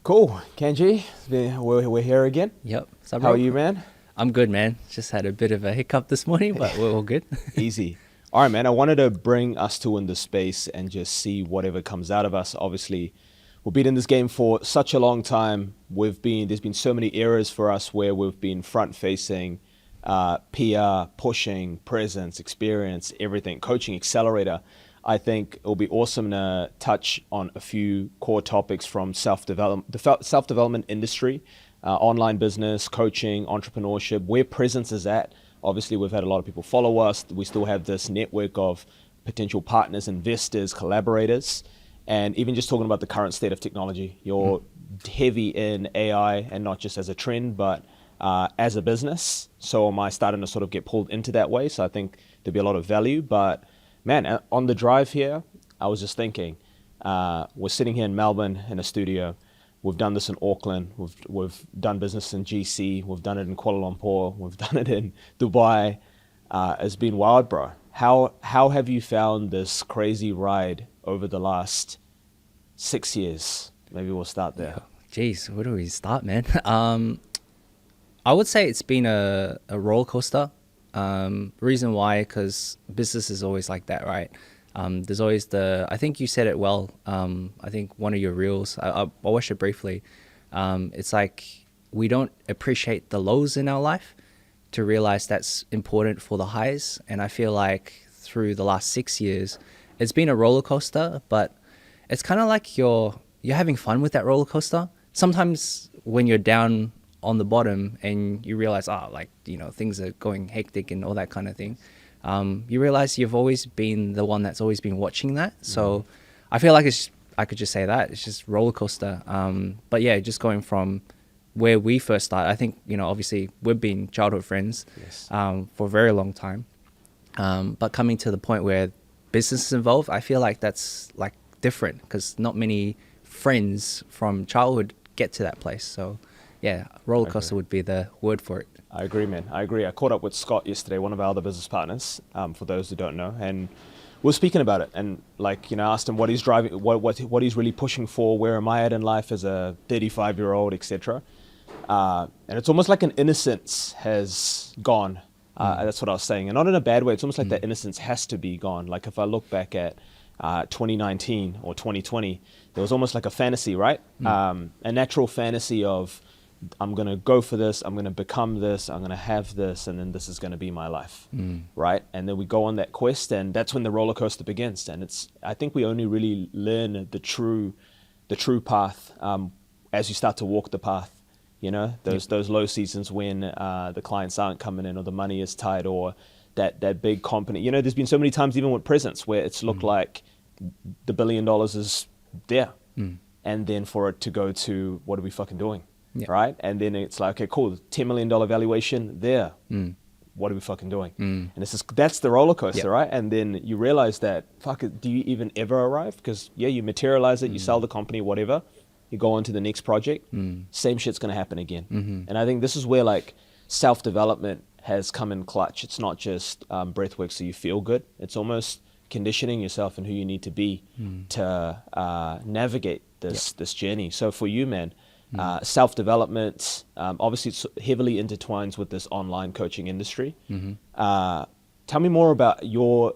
Cool, Kanji. We're here again. Yep. So, How are bro, you, man? I'm good, man. Just had a bit of a hiccup this morning, but we're all good. Easy. All right, man. I wanted to bring us two into space and just see whatever comes out of us. Obviously, we've been in this game for such a long time. There's been so many eras for us where we've been front facing, PR, pushing, presence, experience, everything, coaching, accelerator. I think it'll be awesome to touch on a few core topics from self-development industry, online business, coaching, entrepreneurship, where presence is at. Obviously, we've had a lot of people follow us. We still have this network of potential partners, investors, collaborators, and even just talking about the current state of technology. You're heavy in AI, and not just as a trend, but as a business. So am I starting to sort of get pulled into that way? So I think there'll be a lot of value. But man, on the drive here, I was just thinking, we're sitting here in Melbourne in a studio. We've done this in Auckland. We've done business in GC. We've done it in Kuala Lumpur. We've done it in Dubai. It's been wild, bro. How have you found this crazy ride over the last 6 years? Maybe we'll start there. Jeez, where do we start, man? I would say it's been a roller coaster. Reason why, because business is always like that, right? There's always I think you said it well. I think one of your reels, I watched it briefly. It's like we don't appreciate the lows in our life to realize that's important for the highs. And I feel like through the last 6 years, it's been a roller coaster, but it's kind of like you're having fun with that roller coaster. Sometimes when you're down on the bottom and you realize, things are going hectic and all that kind of thing, you realize you've always been the one that's always been watching that. So I feel like I could just say that it's just roller coaster. But yeah, just going from where we first started, I think, obviously we've been childhood friends, Yes. for a very long time. But coming to the point where business is involved, I feel like that's like different because not many friends from childhood get to that place. So yeah, roller coaster would be the word for it. I agree, man. I agree. I caught up with Scott yesterday, one of our other business partners, for those who don't know, and we were speaking about it. And asked him what he's driving, what he's really pushing for. Where am I at in life as a 35-year-old, etc. And it's almost like an innocence has gone. That's what I was saying, and not in a bad way. It's almost like that innocence has to be gone. Like if I look back at 2019 or 2020, there was almost like a fantasy, right? A natural fantasy of, I'm going to go for this, I'm going to become this, I'm going to have this, and then this is going to be my life, right? And then we go on that quest, and that's when the roller coaster begins. And I think we only really learn the true path as you start to walk the path. Those low seasons when the clients aren't coming in, or the money is tight, or that big company. There's been so many times even with presence where it's looked like the $1 billion is there, and then for it to go to, what are we fucking doing? Yeah. Right? And then it's like, okay, cool, $10 million valuation there. What are we fucking doing? And that's the roller coaster, right? And then you realize that, fuck it, do you even ever arrive? Because you materialize it, you sell the company, whatever, you go on to the next project, same shit's going to happen again. And I think this is where like self-development has come in clutch. It's not just breathwork so you feel good. It's almost conditioning yourself and who you need to be to navigate this journey. So for you, man, self-development, obviously it's heavily intertwines with this online coaching industry. Tell me more about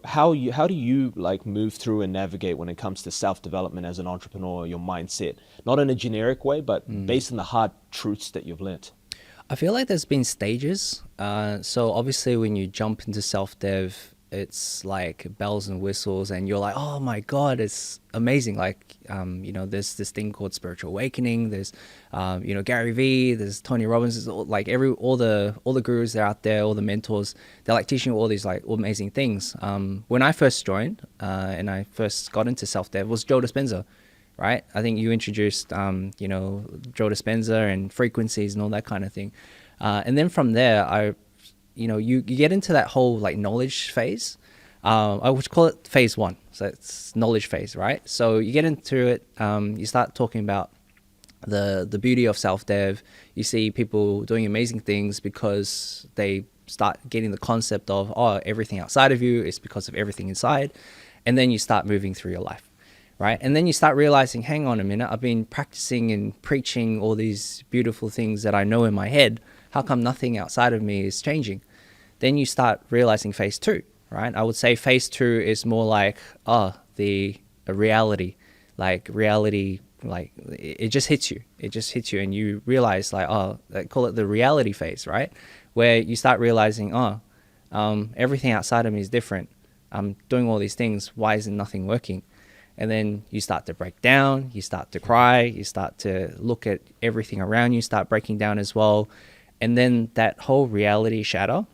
how do you like move through and navigate when it comes to self-development as an entrepreneur, your mindset, not in a generic way, but based on the hard truths that you've learnt. I feel like there's been stages. So obviously when you jump into self-dev, it's like bells and whistles and you're like, oh my God, it's amazing. Like, there's this thing called spiritual awakening. There's, Gary Vee, there's Tony Robbins, like all the gurus that are out there, all the mentors, they're like teaching you all these like amazing things. When I first joined, and I first got into self-dev was Joe Dispenza, right? I think you introduced, Joe Dispenza and frequencies and all that kind of thing. And then from there, you get into that whole like knowledge phase. I would call it phase one. So it's knowledge phase, right? So you get into it, you start talking about the beauty of self-dev. You see people doing amazing things because they start getting the concept of, everything outside of you is because of everything inside. And then you start moving through your life, right? And then you start realizing, hang on a minute, I've been practicing and preaching all these beautiful things that I know in my head. How come nothing outside of me is changing? Then you start realizing phase two, right? I would say phase two is more like, the reality, like reality, like it just hits you. It just hits you and you realize like, they call it the reality phase, right? Where you start realizing, everything outside of me is different. I'm doing all these things. Why isn't nothing working? And then you start to break down, you start to cry, you start to look at everything around you, start breaking down as well. And then that whole reality shatter,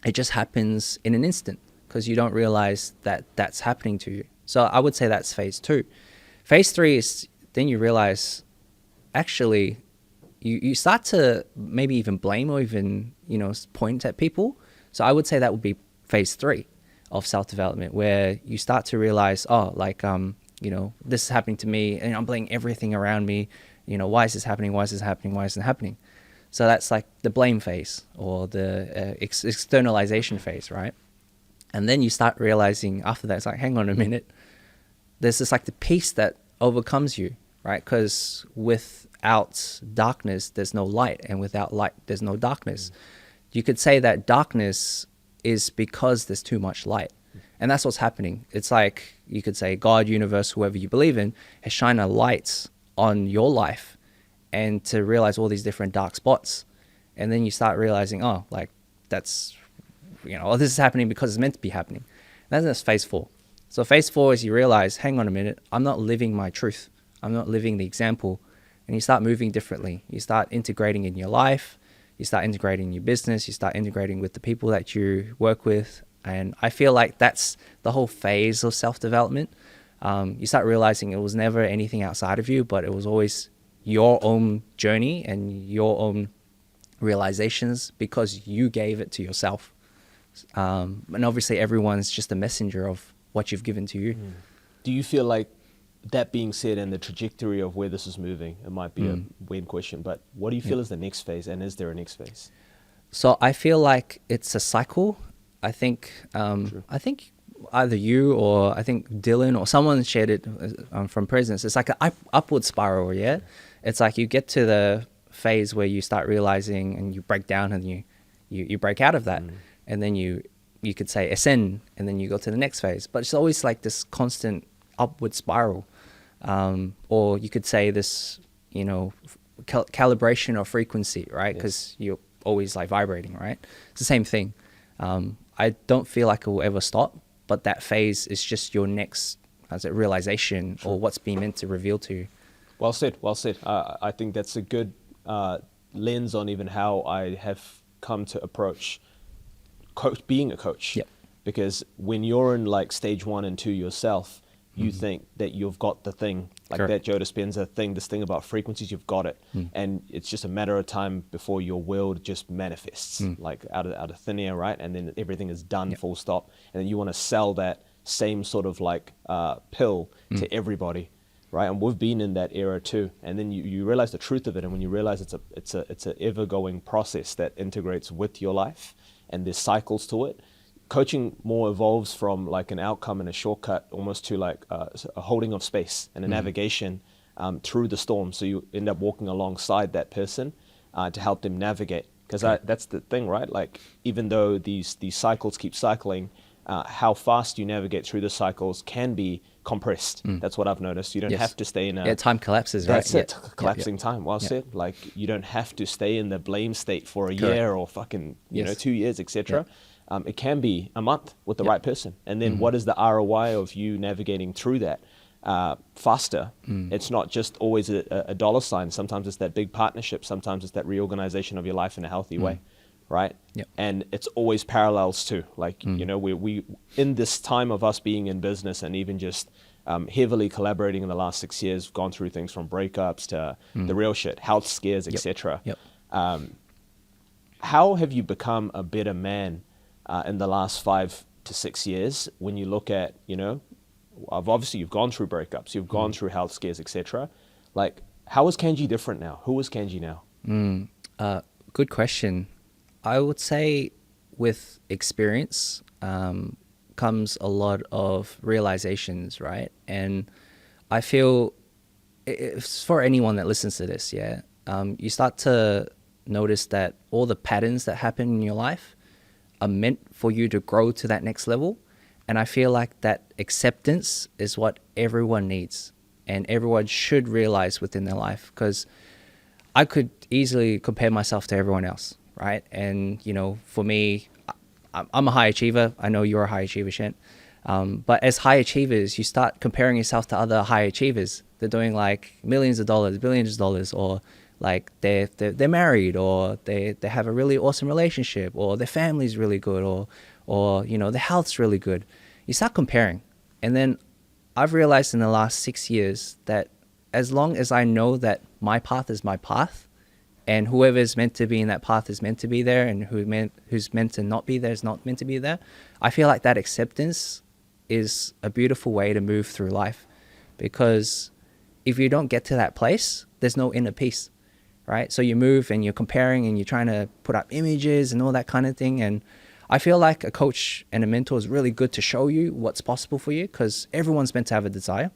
it just happens in an instant because you don't realize that that's happening to you. So I would say that's phase two. Phase three is then you realize actually you start to maybe even blame or even, point at people. So I would say that would be phase three of self-development, where you start to realize, this is happening to me and I'm blaming everything around me. Why is this happening? Why is this happening? Why isn't it happening? So that's like the blame phase or the externalization phase, right? And then you start realizing after that, it's like, hang on a minute. There's this like the peace that overcomes you, right? Because without darkness, there's no light. And without light, there's no darkness. You could say that darkness is because there's too much light. And that's what's happening. It's like you could say God, universe, whoever you believe in, has shined a light on your life and to realize all these different dark spots. And then you start realizing, this is happening because it's meant to be happening. And that's phase four. So phase four is you realize, hang on a minute, I'm not living my truth. I'm not living the example. And you start moving differently. You start integrating in your life. You start integrating in your business. You start integrating with the people that you work with. And I feel like that's the whole phase of self-development. You start realizing it was never anything outside of you, but it was always your own journey and your own realizations because you gave it to yourself. And obviously everyone's just a messenger of what you've given to you. Do you feel like, that being said, and the trajectory of where this is moving, it might be a weird question, but what do you feel is the next phase, and is there a next phase? So I feel like it's a cycle. I think either you or I think Dylan or someone shared it from Presence. It's like an upward spiral, yeah? It's like you get to the phase where you start realizing and you break down and you break out of that. And then you could say ascend and then you go to the next phase. But it's always like this constant upward spiral. Or you could say this, calibration or frequency, right? Because you're always like vibrating, right? It's the same thing. I don't feel like it will ever stop, but that phase is just your next realization or what's being meant to reveal to you. Well said. I think that's a good lens on even how I have come to approach being a coach. Yep. Because when you're in like stage 1 and 2 yourself, you think that you've got the thing, like Correct. that Joe Dispenza thing, this thing about frequencies, you've got it. And it's just a matter of time before your world just manifests, like out of thin air, right? And then everything is done, full stop. And then you want to sell that same sort of like pill to everybody, right? And we've been in that era too. And then you realize the truth of it. And when you realize it's a ever-going process that integrates with your life and there's cycles to it, coaching more evolves from like an outcome and a shortcut almost to like a holding of space and a navigation through the storm. So you end up walking alongside that person to help them navigate. Because that's the thing, right? Like even though these cycles keep cycling, how fast you navigate through the cycles can be compressed. That's what I've noticed. You don't have to stay in a... time collapses, right? That's it, collapsing time. Well said. Like you don't have to stay in the blame state for a year or fucking, 2 years, etc. It can be a month with the right person. And then what is the ROI of you navigating through that faster? It's not just always a dollar sign. Sometimes it's that big partnership. Sometimes it's that reorganization of your life in a healthy way, right? And it's always parallels too. Like, we in this time of us being in business and even just heavily collaborating in the last 6 years, gone through things from breakups to the real shit, health scares, etc. How have you become a better man in the last 5 to 6 years when you look at, obviously you've gone through breakups, you've gone through health scares, etc. Like, how is Kanji different now? Who is Kanji now? Good question. I would say with experience comes a lot of realizations, right? And I feel it's for anyone that listens to this, yeah, you start to notice that all the patterns that happen in your life are meant for you to grow to that next level. And I feel like that acceptance is what everyone needs and everyone should realize within their life, because I could easily compare myself to everyone else, right? And, for me, I'm a high achiever. I know you're a high achiever, Chent. But as high achievers, you start comparing yourself to other high achievers. They're doing like millions of dollars, billions of dollars, or like they're married, or they have a really awesome relationship, or their family's really good, or their health's really good. You start comparing. And then I've realized in the last 6 years that as long as I know that my path is my path, and whoever is meant to be in that path is meant to be there, and who's meant to not be there is not meant to be there, I feel like that acceptance is a beautiful way to move through life. Because if you don't get to that place, there's no inner peace, right? So you move and you're comparing and you're trying to put up images and all that kind of thing. And I feel like a coach and a mentor is really good to show you what's possible for you, because everyone's meant to have a desire.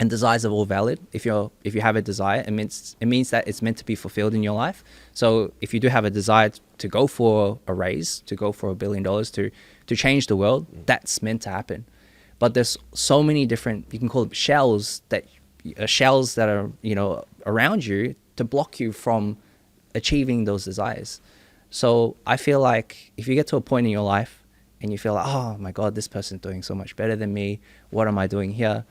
And desires are all valid. If you have a desire, it means that it's meant to be fulfilled in your life. So if you do have a desire to go for a raise, to go for $1 billion, to change the world, that's meant to happen. But there's so many different, you can call them shells that are around you to block you from achieving those desires. So I feel like if you get to a point in your life and you feel like, oh my God, this person's doing so much better than me, what am I doing here?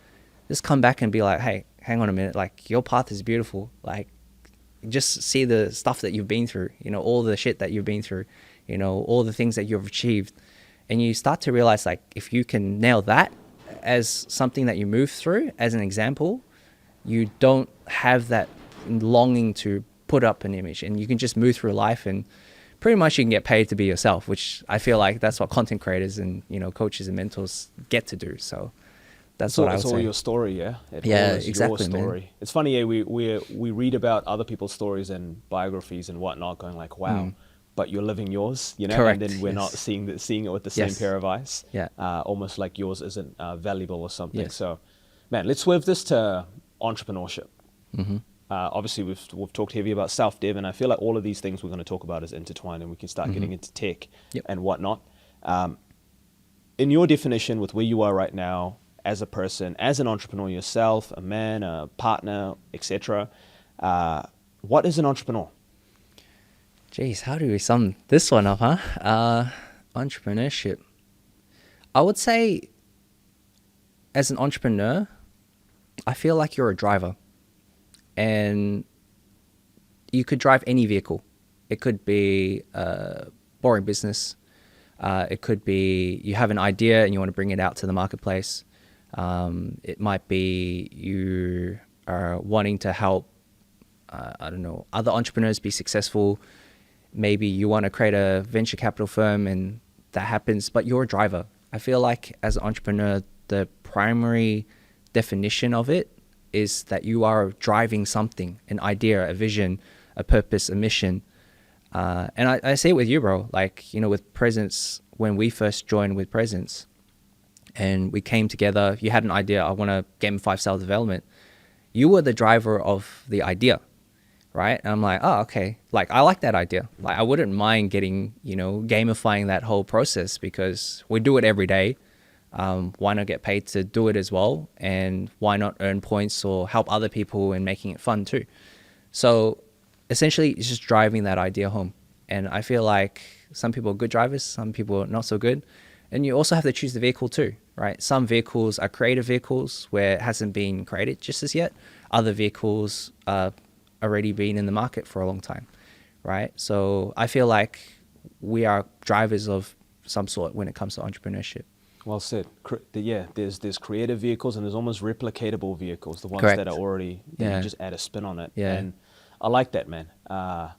Just come back and be like, hey, hang on a minute. Like, your path is beautiful. Like, just see the stuff that you've been through, all the shit that you've been through, all the things that you've achieved. And you start to realize, like, if you can nail that as something that you move through, as an example, you don't have that longing to put up an image, and you can just move through life, and pretty much you can get paid to be yourself, which I feel like that's what content creators and, coaches and mentors get to do. So that's what I would say. It's all your story, yeah? Exactly, your story. Man. It's funny, yeah, we read about other people's stories and biographies and whatnot, going like, wow, but you're living yours, Correct. And then we're not seeing it with the same pair of eyes. Yeah. Almost like yours isn't valuable or something. Yes. So, man, let's swerve this to entrepreneurship. Mm-hmm. Obviously, we've talked heavy about self-dev, and I feel like all of these things we're going to talk about is intertwined, and we can start getting into tech and whatnot. In your definition, with where you are right now, as a person, as an entrepreneur yourself, a man, a partner, etc., what is an entrepreneur? Jeez, how do we sum this one up, huh? Entrepreneurship. I would say, as an entrepreneur, I feel like you're a driver. And you could drive any vehicle. It could be a boring business. It could be you have an idea and you want to bring it out to the marketplace. It might be you are wanting to help, other entrepreneurs be successful. Maybe you want to create a venture capital firm and that happens, but you're a driver. I feel like as an entrepreneur, the primary definition of it is that you are driving something, an idea, a vision, a purpose, a mission. And I say it with you, bro, like, with Presence, when we first joined with Presence and we came together, you had an idea, I want to gamify self-development. You were the driver of the idea, right? And I'm like, oh, okay. Like, I like that idea. Like, I wouldn't mind getting, gamifying that whole process, because we do it every day. Why not get paid to do it as well? And why not earn points or help other people and making it fun too? So essentially, it's just driving that idea home. And I feel like some people are good drivers, some people are not so good. And you also have to choose the vehicle too, right? Some vehicles are creative vehicles where it hasn't been created just as yet. Other vehicles are already been in the market for a long time, right? So I feel like we are drivers of some sort when it comes to entrepreneurship. Well said. There's creative vehicles and there's almost replicatable vehicles, the ones Correct. that are already, you just add a spin on it. Yeah. And I like that, man. I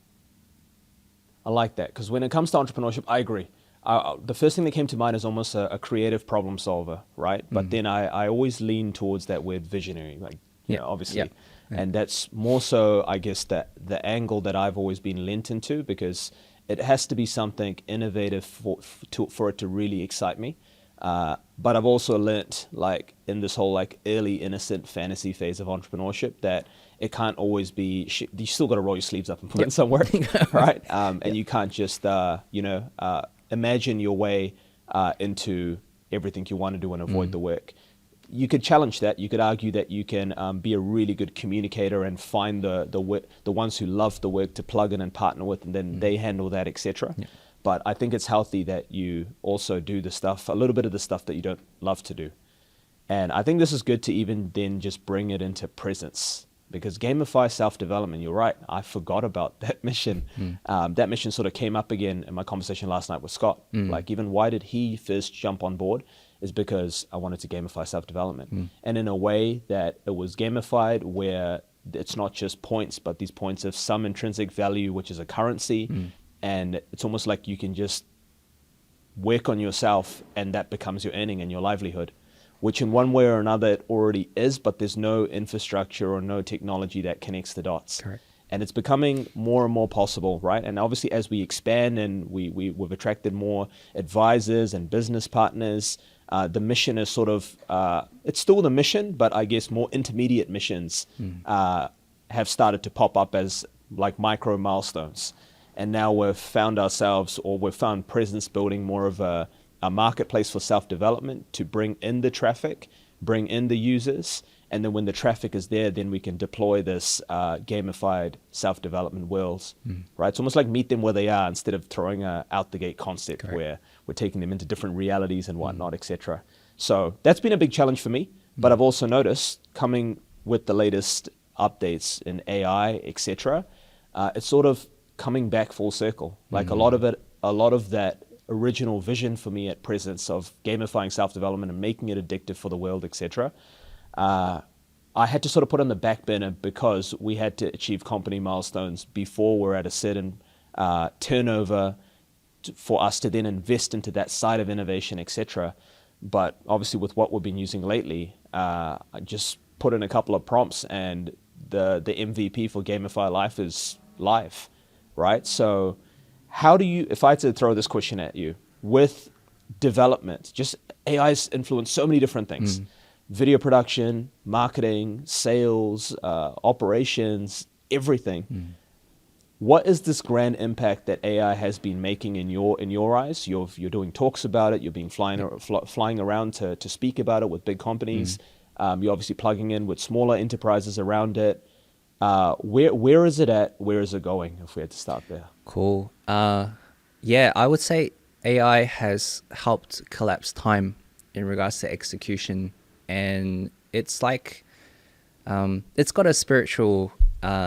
like that, because when it comes to entrepreneurship, I agree. The first thing that came to mind is almost a creative problem solver, right? But then I always lean towards that word visionary, like, obviously. Yeah. And that's more so, I guess, that the angle that I've always been lent into, because it has to be something innovative for it to really excite me. But I've also learnt, like, in this whole like early innocent fantasy phase of entrepreneurship, that it can't always be. You still got to roll your sleeves up and put in some work, right? And you can't just imagine your way into everything you want to do and avoid the work. You could challenge that. You could argue that you can be a really good communicator and find the ones who love the work to plug in and partner with, and then they handle that, etc. Yeah. But I think it's healthy that you also do a little bit of the stuff that you don't love to do. And I think this is good to even then just bring it into presence, because gamify self-development, you're right, I forgot about that mission. That mission sort of came up again in my conversation last night with Scott. Like, even why did he first jump on board is because I wanted to gamify self-development. And in a way that it was gamified, where it's not just points, but these points have some intrinsic value, which is a currency. And it's almost like you can just work on yourself and that becomes your earning and your livelihood, which in one way or another it already is, but there's no infrastructure or no technology that connects the dots. Correct. And it's becoming more and more possible, right? And obviously as we expand and we've attracted more advisors and business partners, the mission is sort of, it's still the mission, but I guess more intermediate missions have started to pop up as like micro milestones. And now we've found presence building more of a marketplace for self-development to bring in the traffic, bring in the users. And then when the traffic is there, then we can deploy this gamified self-development wheels, right? It's almost like meet them where they are instead of throwing a out the gate concept. Correct. Where we're taking them into different realities and whatnot, etc. So that's been a big challenge for me. But I've also noticed, coming with the latest updates in AI, etc., it's sort of coming back full circle. Like a lot of that original vision for me at Presence of gamifying self-development and making it addictive for the world, etc., I had to sort of put on the back burner because we had to achieve company milestones before we're at a certain turnover for us to then invest into that side of innovation, etc. But obviously with what we've been using lately, I just put in a couple of prompts and the MVP for Gamify Life is live. Right? So how do you, if I had to throw this question at you, with development, just AI's influenced so many different things, video production, marketing, sales, operations, everything. What is this grand impact that AI has been making in your eyes? You're doing talks about it, you're being flying around to speak about it with big companies. You're obviously plugging in with smaller enterprises around it. Where is it at? Where is it going? If we had to start there. Cool. Yeah, I would say AI has helped collapse time in regards to execution, and it's like it's got a spiritual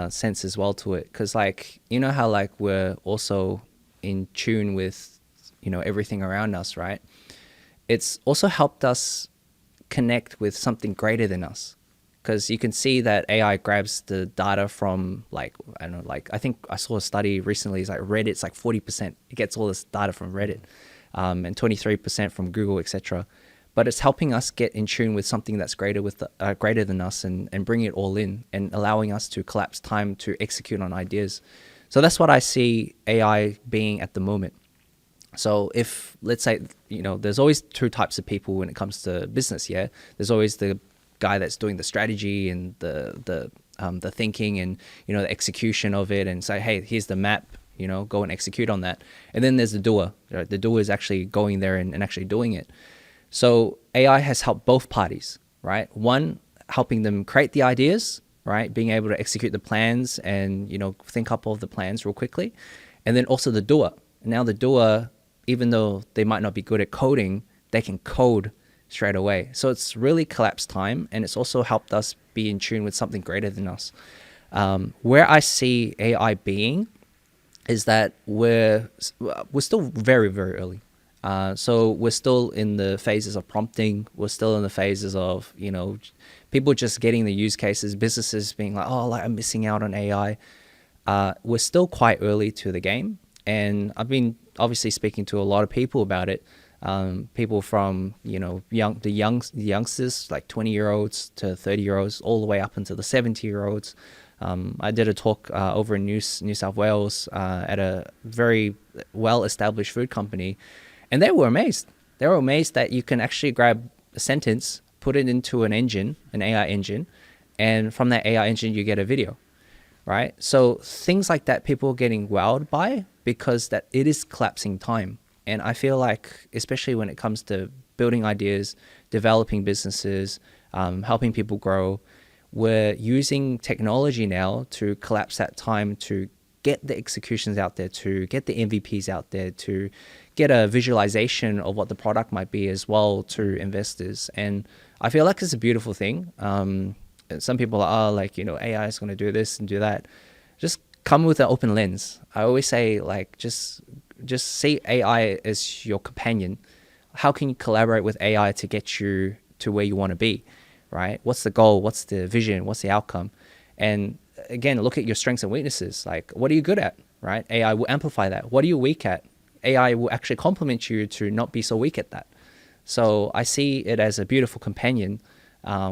sense as well to it, because like, you know how like we're also in tune with, you know, everything around us, right? It's also helped us connect with something greater than us. Because you can see that AI grabs the data from, like, I don't know, like, I think I saw a study recently, it's like Reddit's like 40%. It gets all this data from Reddit, and 23% from Google, etc. But it's helping us get in tune with something that's greater than us and bring it all in and allowing us to collapse time to execute on ideas. So that's what I see AI being at the moment. So if, let's say, you know, there's always two types of people when it comes to business, yeah? There's always the guy that's doing the strategy and the thinking and, you know, the execution of it, and say, hey, here's the map, you know, go and execute on that. And then there's the doer. Right? The doer is actually going there and actually doing it. So AI has helped both parties, right? One, helping them create the ideas, right? Being able to execute the plans and, you know, think up all of the plans real quickly. And then also the doer. Now the doer, even though they might not be good at coding, they can code straight away. So it's really collapsed time, and it's also helped us be in tune with something greater than us. Where I see AI being is that we're still very, very early. So we're still in the phases of prompting. We're still in the phases of, you know, people just getting the use cases, businesses being like, oh, like I'm missing out on AI. We're still quite early to the game. And I've been obviously speaking to a lot of people about it. People from, you know, the youngsters, like 20-year-olds to 30-year-olds, all the way up into the 70-year-olds. I did a talk over in New South Wales at a very well-established food company, and they were amazed. They were amazed that you can actually grab a sentence, put it into an engine, an AI engine, and from that AI engine, you get a video, right? So things like that, people are getting wowed by because that it is collapsing time. And I feel like, especially when it comes to building ideas, developing businesses, helping people grow, we're using technology now to collapse that time to get the executions out there, to get the MVPs out there, to get a visualization of what the product might be as well to investors. And I feel like it's a beautiful thing. Some people are like, AI is going to do this and do that. Just come with an open lens. I always say, like, just see AI as your companion. How can you collaborate with AI to get you to where you want to be, right? What's the goal? What's the vision? What's the outcome? And again, look at your strengths and weaknesses. Like, what are you good at, right? AI will amplify that. What are you weak at? AI will actually complement you to not be so weak at that. So I see it as a beautiful companion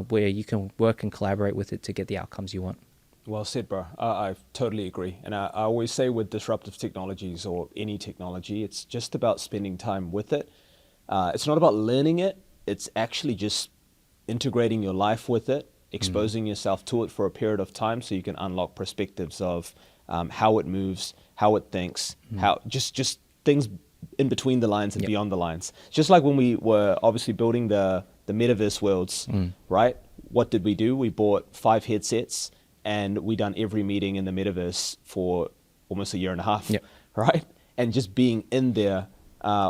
where you can work and collaborate with it to get the outcomes you want. Well said, bro. I totally agree. And I always say with disruptive technologies or any technology, it's just about spending time with it. It's not about learning it. It's actually just integrating your life with it, exposing yourself to it for a period of time so you can unlock perspectives of how it moves, how it thinks, how just things in between the lines and beyond the lines. Just like when we were obviously building the metaverse worlds, right? What did we do? We bought 5 headsets and we done every meeting in the metaverse for almost a year and a half, right? And just being in there,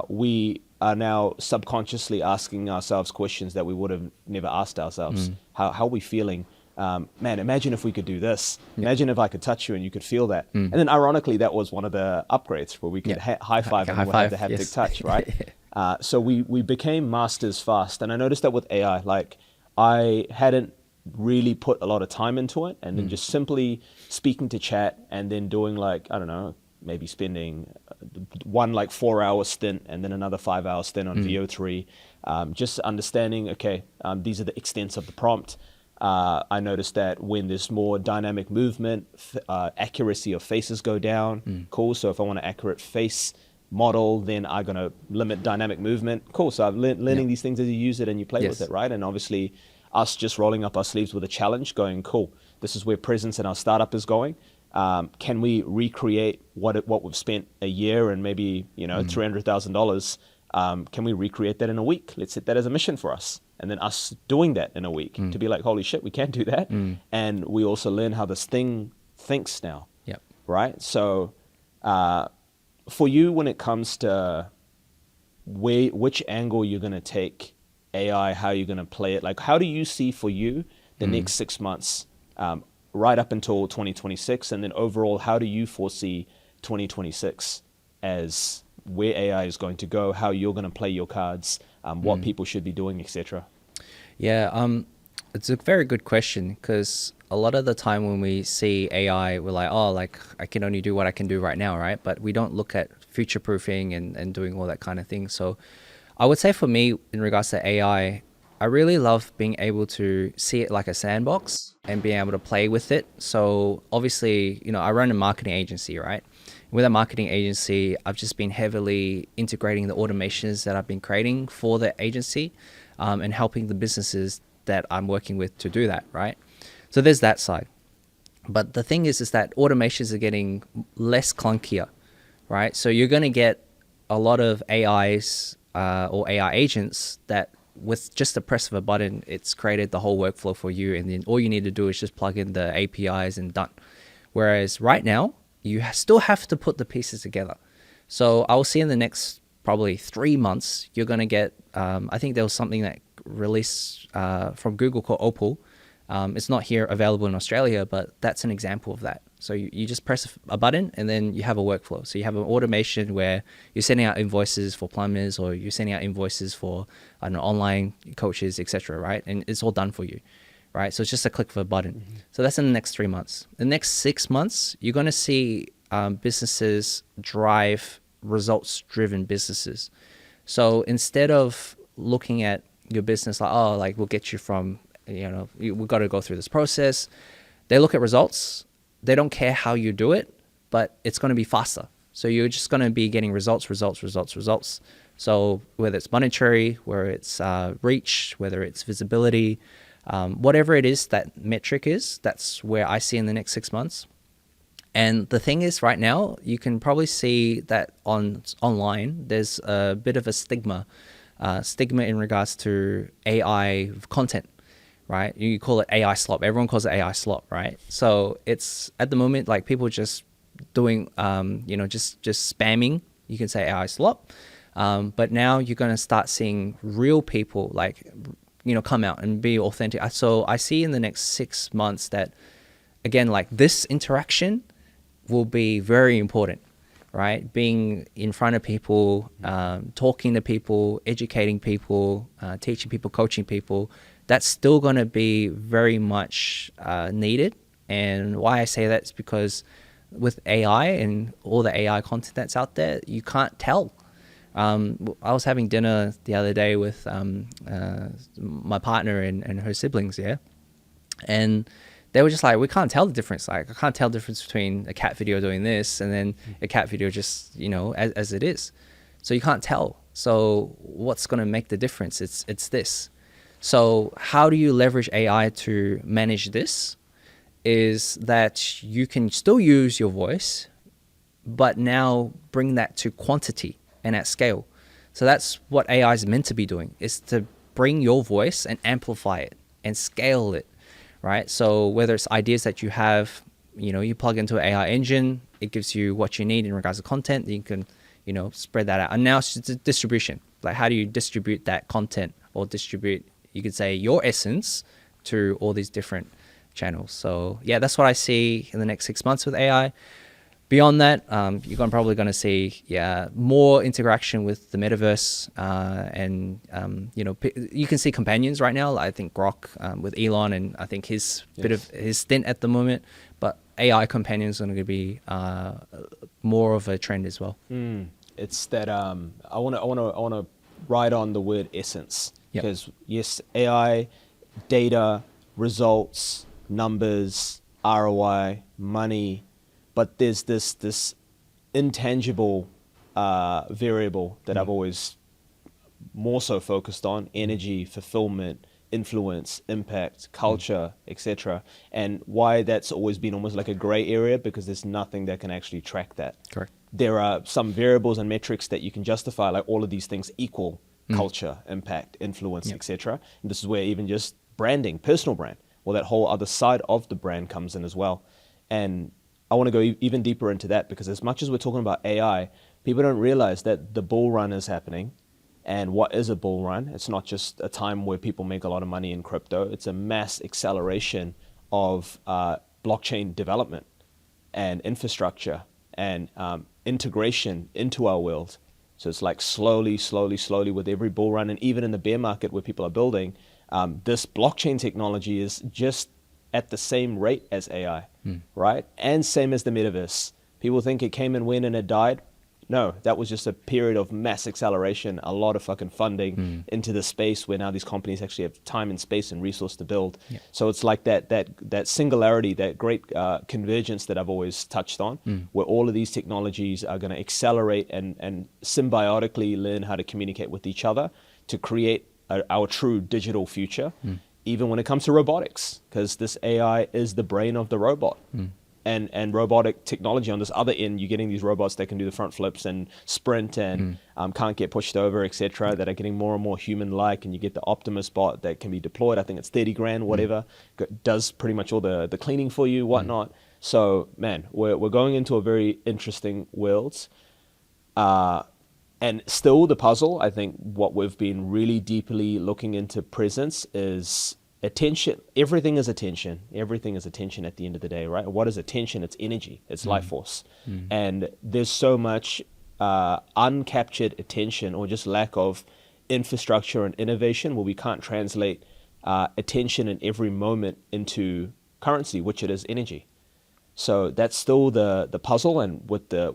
we are now subconsciously asking ourselves questions that we would have never asked ourselves. How are we feeling? Man, imagine if we could do this. Imagine if I could touch you and you could feel that. And then ironically, that was one of the upgrades where we could high five and we would have the haptic touch, right? So we became masters fast. And I noticed that with AI, like I hadn't really put a lot of time into it, and then just simply speaking to chat and then doing like, I don't know, maybe spending one like 4-hour stint and then another 5-hour stint on VO3, just understanding, okay, these are the extents of the prompt. I noticed that when there's more dynamic movement, accuracy of faces go down. Cool. So if I want an accurate face model, then I'm going to limit dynamic movement. Cool. So I'm learning these things as you use it and you play with it, right? And obviously us just rolling up our sleeves with a challenge going, cool, this is where presence in our startup is going. Can we recreate what we've spent a year and maybe, $300,000? Can we recreate that in a week? Let's set that as a mission for us. And then us doing that in a week to be like, holy shit, we can do that. And we also learn how this thing thinks now. Right? So for you, when it comes to which angle you're going to take AI, how you're going to play it, like how do you see for you the next 6 months right up until 2026? And then overall, how do you foresee 2026 as where AI is going to go, how you're going to play your cards, what people should be doing, etc.? Yeah, it's a very good question, because a lot of the time when we see AI, we're like, oh, like I can only do what I can do right now, right? But we don't look at future proofing and doing all that kind of thing. So I would say for me, in regards to AI, I really love being able to see it like a sandbox and being able to play with it. So obviously, I run a marketing agency, right? With a marketing agency, I've just been heavily integrating the automations that I've been creating for the agency and helping the businesses that I'm working with to do that, right? So there's that side. But the thing is that automations are getting less clunkier, right? So you're going to get a lot of AIs or AI agents that with just the press of a button, it's created the whole workflow for you. And then all you need to do is just plug in the APIs and done. Whereas right now, you still have to put the pieces together. So I will see in the next probably 3 months, you're going to get, I think there was something that released from Google called Opal. It's not here available in Australia, but that's an example of that. So you just press a button and then you have a workflow. So you have an automation where you're sending out invoices for plumbers, or you're sending out invoices for online coaches, etc. Right? And it's all done for you, right? So it's just a click of a button. So that's in the next 3 months. The next 6 months, you're going to see businesses drive results-driven businesses. So instead of looking at your business like, oh, like we'll get you from, we've got to go through this process. They look at results. They don't care how you do it, but it's going to be faster. So you're just going to be getting results So whether it's monetary, whether it's reach, whether it's visibility, whatever it is that metric is, that's where I see in the next 6 months. And the thing is, right now, you can probably see that online, there's a bit of a stigma in regards to AI content, right? You call it AI slop. Everyone calls it AI slop, right? So it's at the moment like people just doing, just spamming. You can say AI slop, but now you're gonna start seeing real people like, come out and be authentic. So I see in the next 6 months that, again, like this interaction will be very important, right? Being in front of people, talking to people, educating people, teaching people, coaching people, that's still going to be very much needed. And why I say that is because with AI and all the AI content that's out there, you can't tell. I was having dinner the other day with my partner and her siblings, yeah? And they were just like, we can't tell the difference. Like, I can't tell the difference between a cat video doing this and then a cat video just, as it is. So you can't tell. So what's going to make the difference? It's this. So how do you leverage AI to manage this? Is that you can still use your voice, but now bring that to quantity and at scale. So that's what AI is meant to be doing, is to bring your voice and amplify it and scale it. Right? So whether it's ideas that you have, you plug into an AI engine, it gives you what you need in regards to content. You can, spread that out. And now it's just distribution. Like, how do you distribute that content or distribute, you could say, your essence to all these different channels? So yeah, that's what I see in the next 6 months with AI. Beyond that, you're probably going to see, more interaction with the metaverse, and you can see companions right now. I think Grok with Elon, and I think his bit of his stint at the moment. But AI companions are going to be more of a trend as well. It's that I want to ride on the word essence, because yes, AI, data, results, numbers, ROI, money. But there's this intangible variable that I've always more so focused on: energy, fulfillment, influence, impact, culture, etc. And why that's always been almost like a gray area, because there's nothing that can actually track that. Correct. There are some variables and metrics that you can justify, like all of these things equal culture, impact, influence, etc. And this is where even just branding, personal brand, or that whole other side of the brand comes in as well. And I want to go even deeper into that, because as much as we're talking about AI, people don't realize that the bull run is happening. And what is a bull run? It's not just a time where people make a lot of money in crypto. It's a mass acceleration of blockchain development and infrastructure and integration into our world. So it's like slowly with every bull run, and even in the bear market where people are building, this blockchain technology is just at the same rate as AI, right? And same as the metaverse. People think it came and went and it died. No, that was just a period of mass acceleration, a lot of fucking funding into the space where now these companies actually have time and space and resource to build. Yeah. So it's like that singularity, that great convergence that I've always touched on, where all of these technologies are going to accelerate and symbiotically learn how to communicate with each other to create our true digital future. Even when it comes to robotics, because this AI is the brain of the robot. And robotic technology on this other end, you're getting these robots that can do the front flips and sprint and can't get pushed over, etc., that are getting more and more human-like. And you get the Optimus bot that can be deployed. I think it's 30 grand, whatever, does pretty much all the cleaning for you, whatnot. So, man, we're going into a very interesting world. And still the puzzle, I think what we've been really deeply looking into presence is attention. Everything is attention. Everything is attention at the end of the day, right? What is attention? It's energy. It's life force. And there's so much uncaptured attention, or just lack of infrastructure and innovation, where we can't translate attention in every moment into currency, which it is energy. So that's still the puzzle. And with the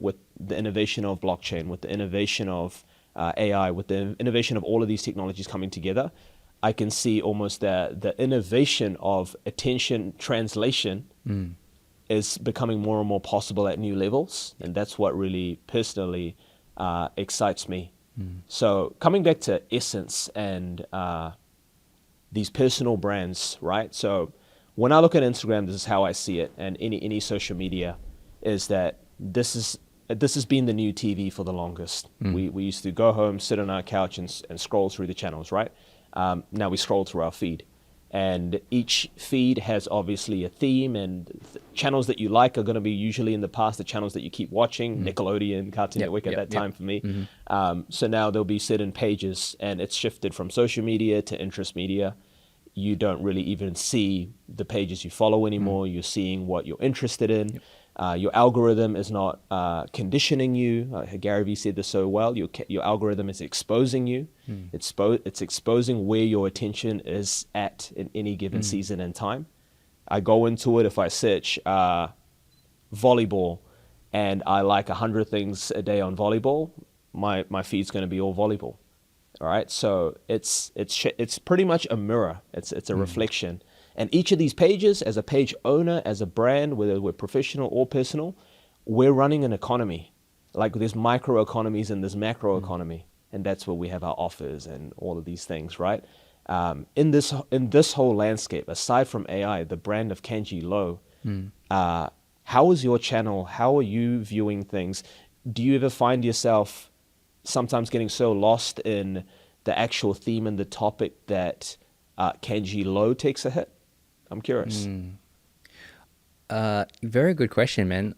innovation of blockchain, with the innovation of AI, with the innovation of all of these technologies coming together, I can see almost the innovation of attention translation is becoming more and more possible at new levels. And that's what really personally excites me So coming back to essence and these personal brands, right? So when I look at Instagram, this is how I see it, and any social media, is that this has been the new TV for the longest. We used to go home, sit on our couch, and scroll through the channels, right? Now we scroll through our feed. And each feed has obviously a theme, and channels that you like are going to be usually in the past the channels that you keep watching, Nickelodeon, Cartoon Network at that time for me. So now there'll be certain pages, and it's shifted from social media to interest media. You don't really even see the pages you follow anymore. You're seeing what you're interested in. Your algorithm is not conditioning you. Gary Vee said this so well. Your algorithm is exposing you. It's exposing where your attention is at in any given season and time. I go into it, if I search volleyball and I like 100 things a day on volleyball, my feed's going to be all volleyball. All right, so it's pretty much a mirror. It's a reflection. And each of these pages, as a page owner, as a brand, whether we're professional or personal, we're running an economy. Like there's micro economies and there's macro economy, and that's where we have our offers and all of these things, right? In this whole landscape, aside from AI, the brand of Kanji Lo, how is your channel? How are you viewing things? Do you ever find yourself sometimes getting so lost in the actual theme and the topic that Kanji Lo takes a hit? I'm curious. Very good question, man.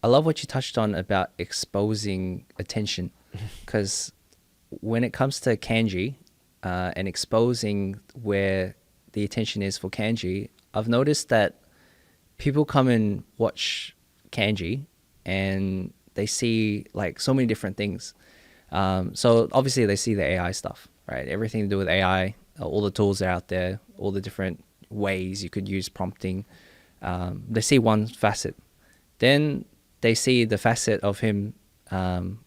I love what you touched on about exposing attention, because when it comes to Kanji and exposing where the attention is for Kanji, I've noticed that people come and watch Kanji and they see like so many different things. So obviously they see the AI stuff, right? Everything to do with AI, all the tools are out there, all the different ways you could use prompting. They see one facet. Then they see the facet of him,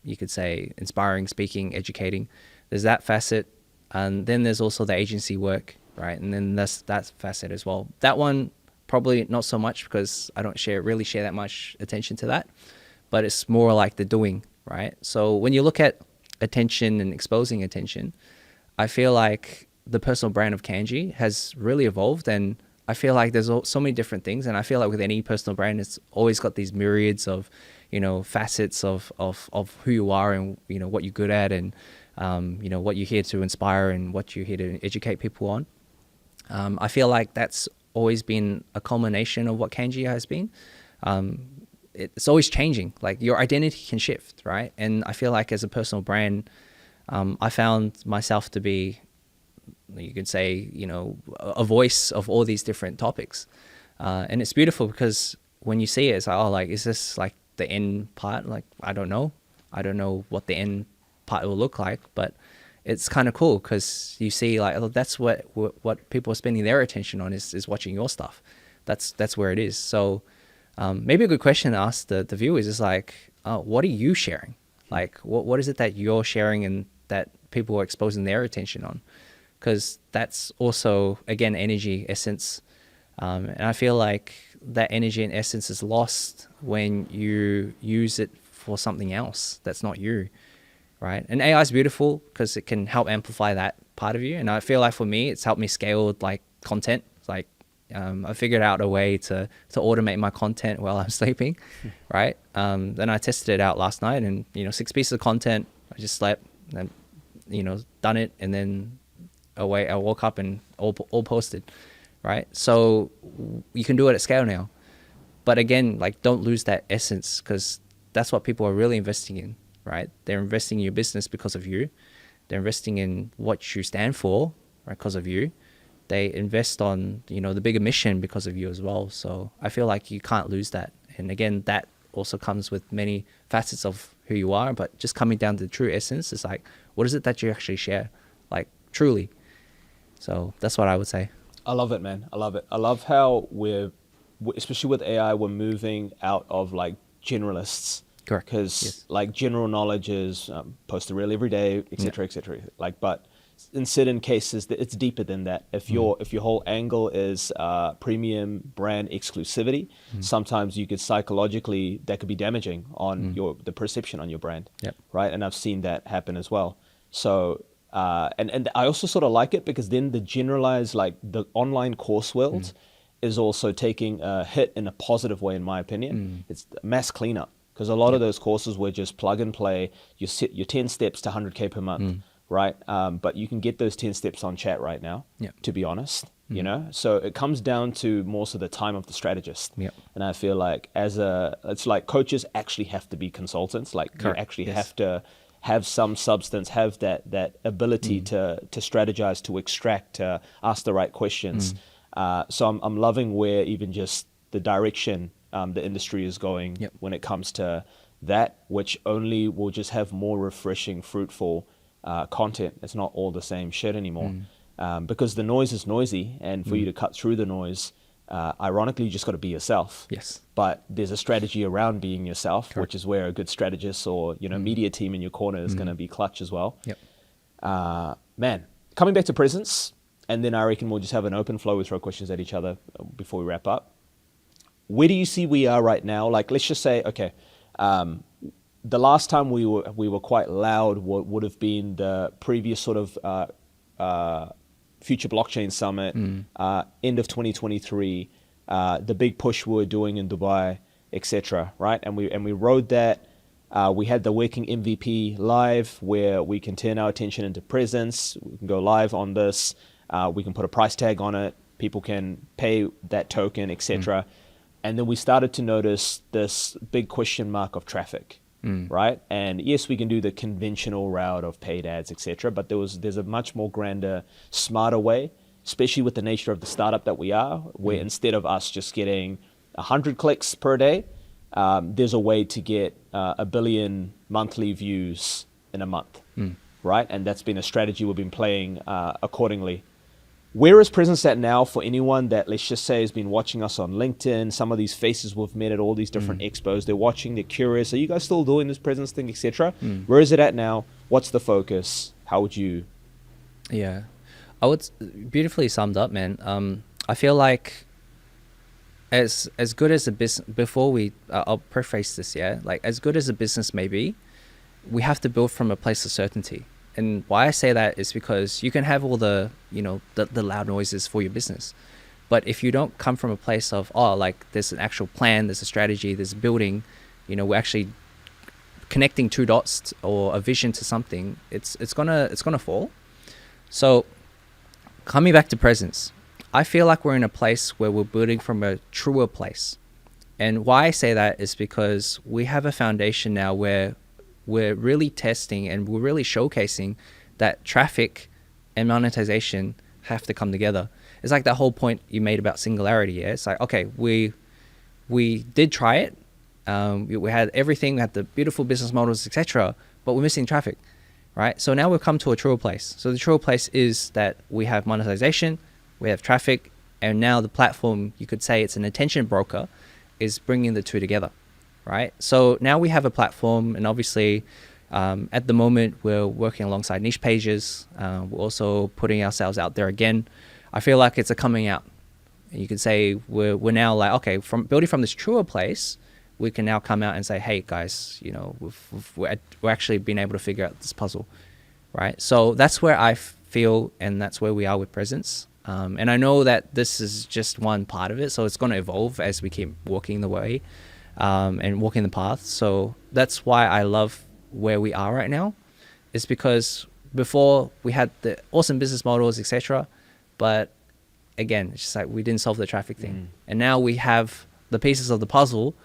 you could say, inspiring, speaking, educating. There's that facet. And then there's also the agency work, right? And then that's that facet as well. That one, probably not so much, because I don't really share that much attention to that. But it's more like the doing, right? So when you look at attention and exposing attention, I feel like the personal brand of Kanji has really evolved, and I feel like there's so many different things, and I feel like with any personal brand, it's always got these myriads of, facets of who you are and, what you're good at, and, what you're here to inspire and what you're here to educate people on. I feel like that's always been a culmination of what Kanji has been. It's always changing. Like your identity can shift, right? And I feel like as a personal brand, I found myself to be, you could say, a voice of all these different topics. And it's beautiful because when you see it, it's like, is this like the end part? Like, I don't know what the end part will look like, but it's kind of cool because you see like, that's what people are spending their attention on is watching your stuff. That's where it is. So maybe a good question to ask the viewers is like, what are you sharing? Like, what is it that you're sharing and that people are exposing their attention on? Because that's also, again, energy, essence. And I feel like that energy and essence is lost when you use it for something else that's not you, right? And AI is beautiful because it can help amplify that part of you. And I feel like for me, it's helped me scale like content. Like I figured out a way to automate my content while I'm sleeping, right? Then I tested it out last night, and 6 pieces of content. I just slept and done it, and then away I woke up and all posted, right? So you can do it at scale now, but again, like, don't lose that essence, because that's what people are really investing in, right? They're investing in your business because of you. They're investing in what you stand for, right, because of you. They invest on the bigger mission because of you as well. So I feel like you can't lose that. And again, that also comes with many facets of who you are, but just coming down to the true essence is like, what is it that you actually share, like, truly? So that's what I would say. I love it, man. I love it. I love how especially with AI, we're moving out of like generalists. Correct. Because Yes. like general knowledge is post a reel every day, et cetera, et cetera. Like, but in certain cases, it's deeper than that. If your whole angle is premium brand exclusivity, sometimes you could psychologically, that could be damaging on the perception on your brand, Yep. right? And I've seen that happen as well. So and I also sort of like it because then the generalized, like the online course world is also taking a hit in a positive way, in my opinion. It's mass cleanup, because a lot of those courses were just plug and play. You set your 10 steps to 100K per month, right? But you can get those 10 steps on chat right now, to be honest, you know? So it comes down to more so the time of the strategist. And I feel like it's like coaches actually have to be consultants. Like you actually have to have some substance, have that ability to strategize, to extract, to ask the right questions. So I'm loving where even just the direction the industry is going when it comes to that, which only will just have more refreshing, fruitful content. It's not all the same shit anymore, because the noise is noisy, and for you to cut through the noise, ironically, you just got to be yourself. Yes. But there's a strategy around being yourself, which is where a good strategist or media team in your corner is going to be clutch as well. Man, coming back to presence, and then I reckon we'll just have an open flow. We'll throw questions at each other before we wrap up. Where do you see we are right now? Like, let's just say, okay, the last time we were quite loud would have been the previous sort of Future Blockchain Summit, end of 2023, the big push we were doing in Dubai, etc. Right, and we rode that. We had the working MVP live, where we can turn our attention into presence. We can go live on this. We can put a price tag on it. People can pay that token, etc. And then we started to notice this big question mark of traffic, right? And yes, we can do the conventional route of paid ads, etc. But there's a much more grander, smarter way, especially with the nature of the startup that we are, where instead of us just getting 100 clicks per day, there's a way to get 1 billion monthly views in a month, right? And that's been a strategy we've been playing accordingly. Where is presence at now for anyone that, let's just say, has been watching us on LinkedIn? Some of these faces we've met at all these different expos, they're watching, they're curious. Are you guys still doing this presence thing, etc.? Where is it at now? What's the focus? How would you? Yeah, I would beautifully summed up, man. I feel like as good as a business, before I'll preface this, like as good as a business may be, we have to build from a place of certainty. And why I say that is because you can have all the, the loud noises for your business. But if you don't come from a place of, like there's an actual plan, there's a strategy, there's a building, we're actually connecting two dots or a vision to something, it's gonna fall. So coming back to presence, I feel like we're in a place where we're building from a truer place. And why I say that is because we have a foundation now where we're really testing and we're really showcasing that traffic and monetization have to come together. It's like that whole point you made about singularity. Yeah, it's like, okay, we did try it. We had everything, we had the beautiful business models, etc., but we're missing traffic, right? So now we've come to a truer place. So the truer place is that we have monetization, we have traffic, and now the platform, you could say it's an attention broker, is bringing the two together. Right. So now we have a platform, and obviously at the moment we're working alongside niche pages. We're also putting ourselves out there again. I feel like it's a coming out. You could say we're now like, okay, from building from this truer place, we can now come out and say, hey guys, we're actually been able to figure out this puzzle. Right. So that's where I feel, and that's where we are with presence. And I know that this is just one part of it, so it's going to evolve as we keep walking the way. And walking the path. So that's why I love where we are right now, is because before we had the awesome business models, etc. But again, it's just like we didn't solve the traffic thing. And now we have the pieces of the puzzle.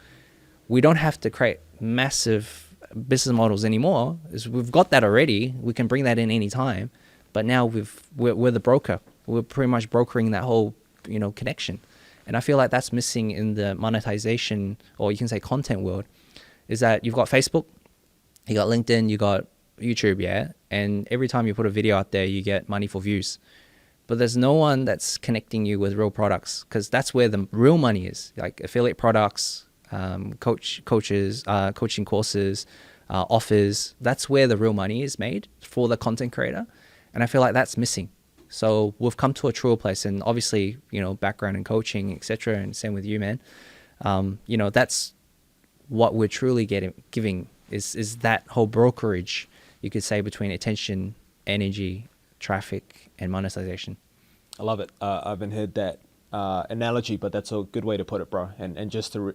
We don't have to create massive business models anymore. We've got that already. We can bring that in any time. But now we're the broker. We're pretty much brokering that whole connection. And I feel like that's missing in the monetization, or you can say content world, is that you've got Facebook, you got LinkedIn, you got YouTube, yeah? And every time you put a video out there, you get money for views. But there's no one that's connecting you with real products, because that's where the real money is, like affiliate products, coaching courses, offers. That's where the real money is made for the content creator. And I feel like that's missing. So we've come to a truer place, and obviously, background in coaching, etc. And same with you, man. That's what we're truly giving is that whole brokerage, you could say, between attention, energy, traffic, and monetization. I love it. I haven't heard that analogy, but that's a good way to put it, bro. And just to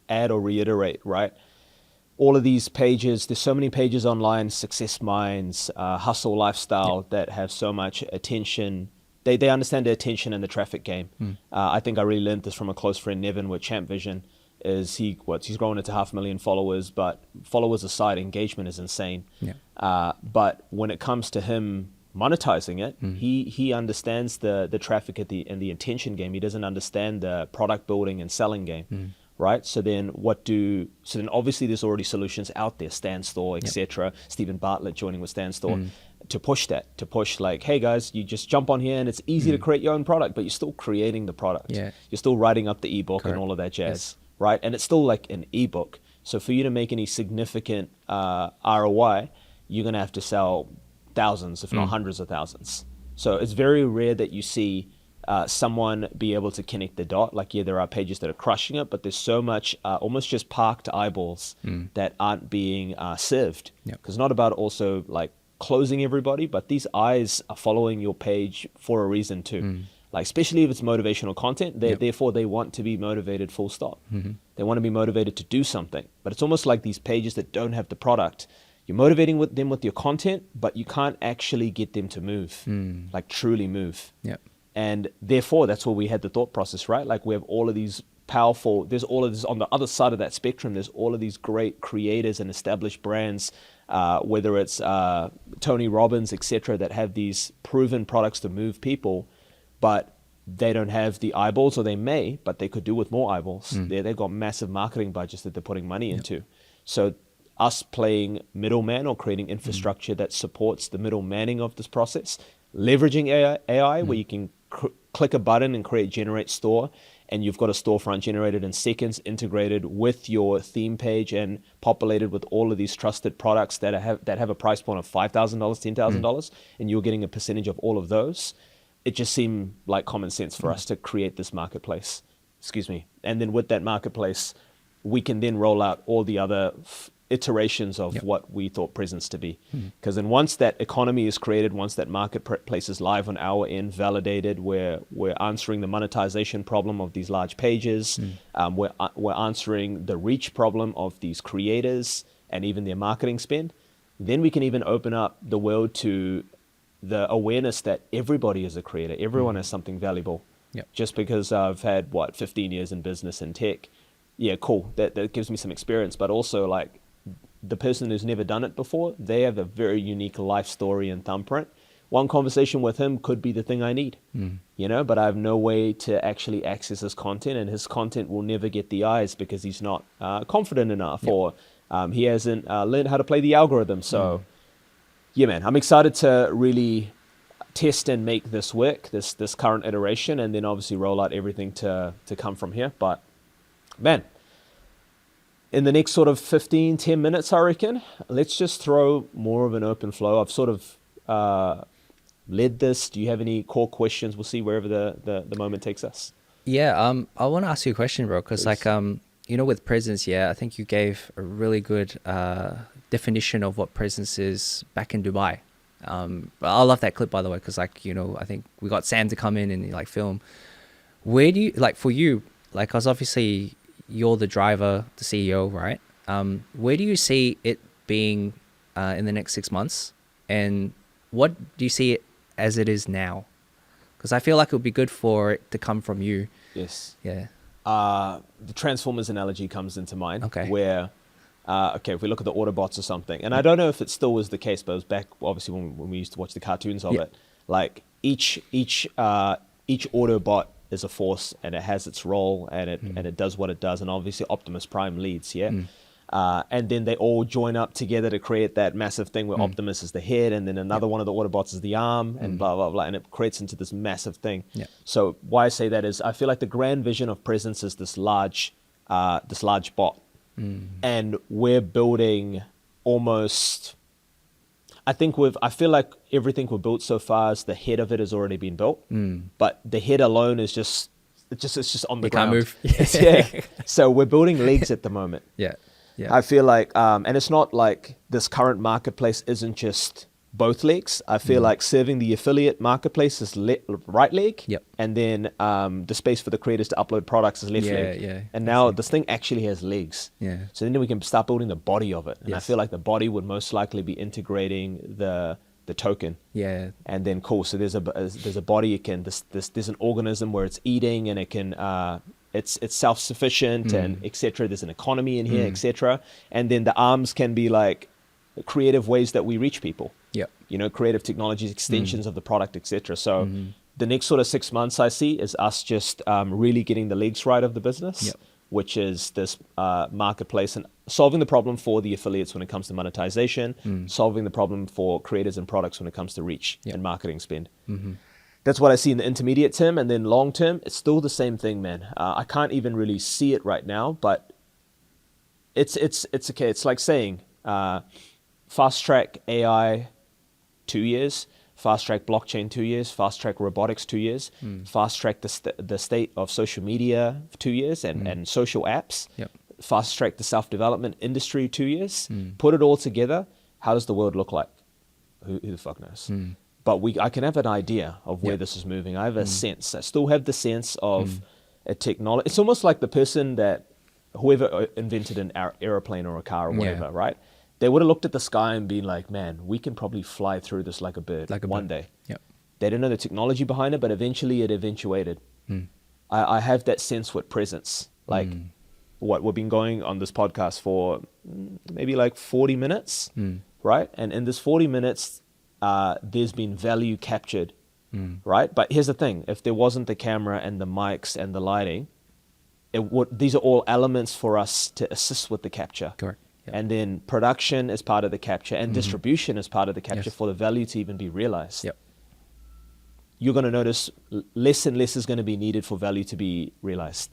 add or reiterate, right? All of these pages, there's so many pages online, Success Minds, Hustle Lifestyle, that have so much attention. They understand the attention and the traffic game. I think I really learned this from a close friend, Nevin, with Champ Vision. He's grown into 500,000 followers, but followers aside, engagement is insane. But when it comes to him monetizing it, he understands the traffic and the attention game. He doesn't understand the product building and selling game. Right. So then obviously there's already solutions out there, Stan Store, etc. Stephen Bartlett joining with Stan Store to push like, hey guys, you just jump on here and it's easy to create your own product, but you're still creating the product. You're still writing up the ebook and all of that jazz. Right. And it's still like an ebook. So for you to make any significant ROI, you're going to have to sell thousands, if not hundreds of thousands. So it's very rare that you see someone be able to connect the dot. Like, there are pages that are crushing it, but there's so much almost just parked eyeballs that aren't being served. Because it's not about also like closing everybody, but these eyes are following your page for a reason too. Like, especially if it's motivational content, therefore they want to be motivated, full stop. They want to be motivated to do something. But it's almost like these pages that don't have the product. You're motivating them with your content, but you can't actually get them to move, like truly move. And therefore, that's where we had the thought process, right? Like, we have all of these powerful, there's all of this on the other side of that spectrum. There's all of these great creators and established brands, whether it's Tony Robbins, etc., that have these proven products to move people, but they don't have the eyeballs, or they may, but they could do with more eyeballs. They've got massive marketing budgets that they're putting money into. So us playing middleman or creating infrastructure that supports the middlemaning of this process, leveraging AI where you can click a button and generate store, and you've got a storefront generated in seconds, integrated with your theme page and populated with all of these trusted products that have a price point of $5,000, $10,000, and you're getting a percentage of all of those. It just seemed like common sense for us to create this marketplace. And then with that marketplace, we can then roll out all the other iterations of what we thought presence to be. Because then once that economy is created, once that marketplace is live on our end, validated, we're answering the monetization problem of these large pages, we're answering the reach problem of these creators and even their marketing spend, then we can even open up the world to the awareness that everybody is a creator, everyone has something valuable. Just because I've had 15 years in business and tech, cool, that gives me some experience, but also like, the person who's never done it before, they have a very unique life story and thumbprint. One conversation with him could be the thing I need, but I have no way to actually access his content, and his content will never get the eyes because he's not confident enough, or he hasn't learned how to play the algorithm. So man, I'm excited to really test and make this work, this current iteration, and then obviously roll out everything to come from here. But man, in the next sort of 10 minutes, I reckon, let's just throw more of an open flow. I've sort of led this. Do you have any core questions? We'll see wherever the moment takes us. I want to ask you a question, bro, because with presence, I think you gave a really good definition of what presence is back in Dubai. I love that clip, by the way, because I think we got Sam to come in and film. Where do you, for you, because obviously you're the driver, the CEO, right? Where do you see it being in the next 6 months? And what do you see it as it is now? Because I feel like it would be good for it to come from you. Yes. Yeah. The Transformers analogy comes into mind. Okay. Where, if we look at the Autobots or something, and I don't know if it still was the case, but it was back, obviously, when we used to watch the cartoons of it. Like, each Autobot is a force, and it has its role, and it does what it does, and obviously Optimus Prime leads, and then they all join up together to create that massive thing where Optimus is the head, and then another one of the Autobots is the arm, and blah blah blah, and it creates into this massive thing. So why I say that is, I feel like the grand vision of presence is this large bot, and we're building almost, I feel like everything we've built so far is the head of it has already been built, but the head alone is just it's just on the ground. You can't move. Yeah. So we're building legs at the moment. Yeah. Yeah. I feel like, and it's not like this current marketplace isn't just both legs. I feel like serving the affiliate marketplace is right leg, Yep. and then the space for the creators to upload products is left leg. Yeah. And now this thing actually has legs. Yeah. So then we can start building the body of it. And I Yes. feel like the body would most likely be integrating the token. Yeah. And then cool. So there's a body. It can there's an organism where it's eating and it can it's self-sufficient and etc. There's an economy in here, etc. And then the arms can be like creative ways that we reach people. Yep. You know, creative technologies, extensions of the product, etc. So the next sort of 6 months I see is us just really getting the legs right of the business, Yep. which is this marketplace and solving the problem for the affiliates when it comes to monetization, solving the problem for creators and products when it comes to reach Yep. and marketing spend. That's what I see in the intermediate term, and then long term, it's still the same thing, man. I can't even really see it right now, but it's okay. It's like saying fast track AI 2 years, fast track blockchain 2 years, fast track robotics 2 years, fast track the state of social media 2 years and social apps, Yep. fast track the self-development industry 2 years. Put it all together, how does the world look like? Who the fuck knows? But I can have an idea of where Yep. this is moving. I have a sense. I still have the sense of a technology. It's almost like the person that, whoever invented an airplane or a car or whatever, right? They would have looked at the sky and been like, man, we can probably fly through this like a bird one day. Yep. They didn't know the technology behind it, but eventually it eventuated. I have that sense with presence. Like what we've been going on this podcast for maybe like 40 minutes, right? And in this 40 minutes, there's been value captured, right? But here's the thing. If there wasn't the camera and the mics and the lighting, these are all elements for us to assist with the capture. Correct. Yep. And then production is part of the capture and distribution is part of the capture Yes. for the value to even be realized. Yep. You're going to notice less and less is going to be needed for value to be realized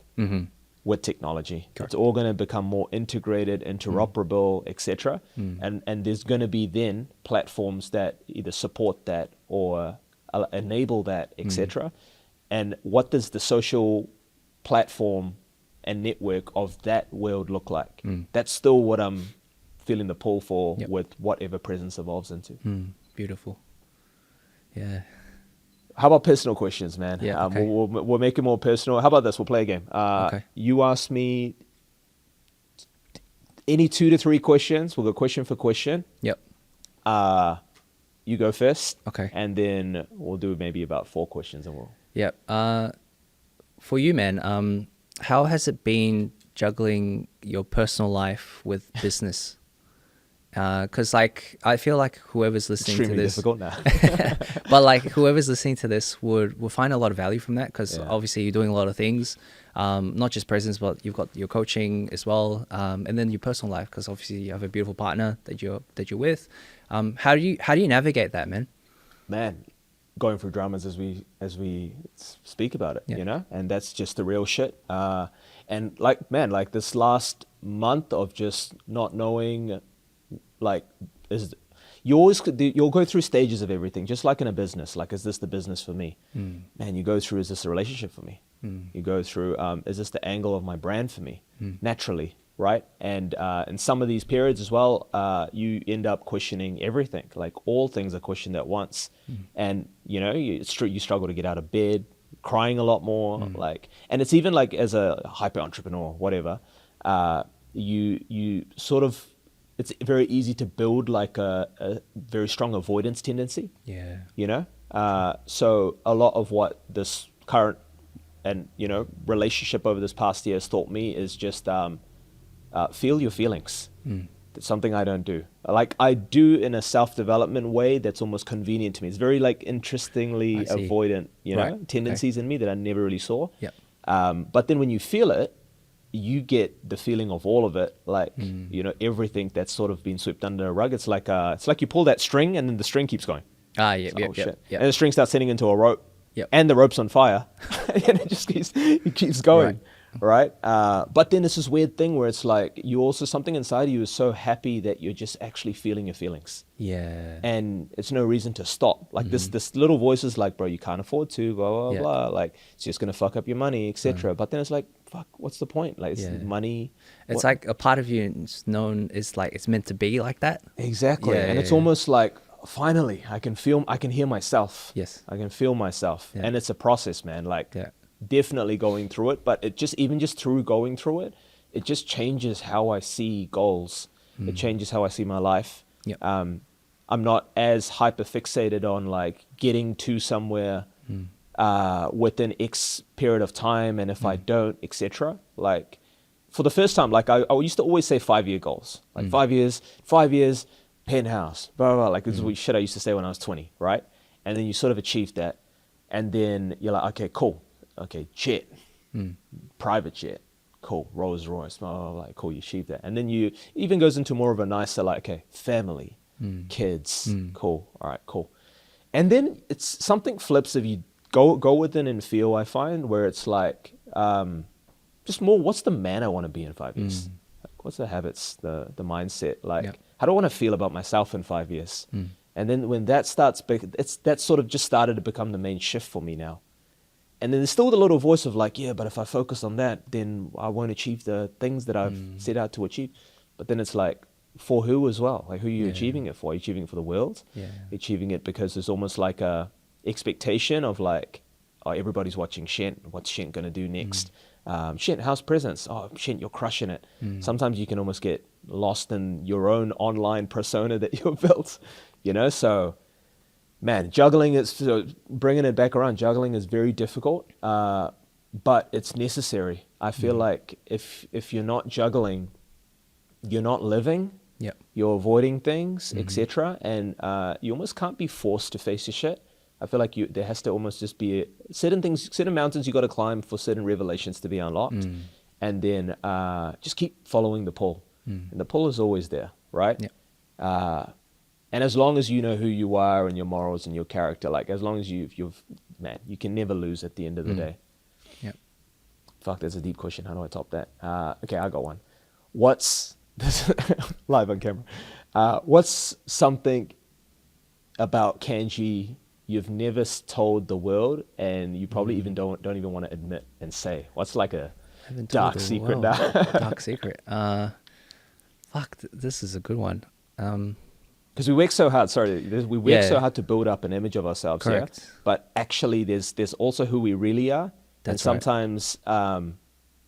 with technology. Correct. It's all going to become more integrated, interoperable, etc. And there's going to be then platforms that either support that or enable that, etc. And what does the social platform and network of that world look like? That's still what I'm feeling the pull for with whatever presence evolves into. Beautiful. Yeah. How about personal questions, man? Yeah, okay. We'll make it more personal. How about this? We'll play a game. Okay. You ask me any 2 to 3 questions. We'll go question for question. Yep. You go first. Okay. And then we'll do maybe about 4 questions and we'll... Yep. For you, man, how has it been juggling your personal life with business? Because like I feel like whoever's listening Extremely to this, difficult now. but like whoever's listening to this would find a lot of value from that, because obviously you're doing a lot of things, not just presence, but you've got your coaching as well, and then your personal life, because obviously you have a beautiful partner that you're with. How do you navigate that, man? Man, going through dramas as we speak about it, you know, and that's just the real shit. And like, man, like this last month of just not knowing, like, you'll go through stages of everything, just like in a business. Like, is this the business for me? Man, you go through, is this a relationship for me? You go through, is this the angle of my brand for me? Naturally, right? And in some of these periods as well, you end up questioning everything. Like, all things are questioned at once. And, you know, you struggle to get out of bed, crying a lot more. Like, and it's even like as a hyper entrepreneur, whatever, you sort of, it's very easy to build like a very strong avoidance tendency. Yeah. You know? So a lot of what this current and, you know, relationship over this past year has taught me is just feel your feelings. That's something I don't do. Like, I do in a self-development way that's almost convenient to me. It's very like interestingly avoidant, you know, tendencies in me that I never really saw. Yep. But then when you feel it, you get the feeling of all of it, like, you know, everything that's sort of been swept under the rug. It's like you pull that string and then the string keeps going. Yep. And the string starts turning into a rope. Yep. And the rope's on fire. And it just keeps going. right? But then it's this weird thing where it's like you also, something inside you is so happy that you're just actually feeling your feelings. Yeah. And it's no reason to stop. Like this little voice is like, bro, you can't afford to, blah, blah, Yeah. blah. Like, it's just going to fuck up your money, etc. But then it's like, fuck, what's the point? Like, it's Yeah. money. It's what- like a part of you is known, it's like it's meant to be like that. Exactly. Yeah, And yeah, it's yeah. almost like, finally, I can hear myself. Yes. I can feel myself. Yeah. And it's a process, man. Like, Yeah. definitely going through it. But it just, even just through going through it, it just changes how I see goals. It changes how I see my life. Yep. I'm not as hyper fixated on like getting to somewhere within X period of time, and if I don't, etc. Like for the first time, like I used to always say 5-year goals, like 5 years, penthouse, blah blah blah. Like this is shit I used to say when I was 20, right? And then you sort of achieve that, and then you're like, okay, cool, okay, jet, private jet, cool, Rolls Royce, blah blah blah. Like cool, you achieve that, and then you even goes into more of a nicer like, okay, family. Kids, cool, all right, cool. And then it's something flips if you go within and feel, I find, where it's like just more, what's the man I want to be in 5 years? Like, what's the habits, the mindset? Like, Yep. how do I want to feel about myself in 5 years? And then when that starts, that sort of just started to become the main shift for me now. And then there's still the little voice of like, yeah, but if I focus on that, then I won't achieve the things that I've set out to achieve. But then it's like, for who as well? Like, who are you achieving it for? Are you achieving it for the world? Yeah. Achieving it because there's almost like a expectation of like, oh, everybody's watching Chent. What's Chent going to do next? Chent, how's presence? Oh, Chent, you're crushing it. Sometimes you can almost get lost in your own online persona that you've built, you know? So, man, juggling is, so bringing it back around, juggling is very difficult, but it's necessary. I feel like if you're not juggling, you're not living. Yep. You're avoiding things, etc. And you almost can't be forced to face your shit. I feel like there has to almost just be certain things, certain mountains you got to climb for certain revelations to be unlocked. And then just keep following the pull. And the pull is always there, right? Yep. And as long as you know who you are and your morals and your character, like as long as man, you can never lose at the end of the day. Yep. Fuck, that's a deep question. How do I top that? Okay, I got one. What's this live on camera? What's something about Kanji you've never told the world, and you probably even don't even want to admit and say? What's like a Haven't told dark the secret world. now? Dark secret. Fuck, this is a good one. Because we work so hard. Sorry, we work Yeah. so hard to build up an image of ourselves. Correct. Yeah? But actually, there's also who we really are. And That's right. sometimes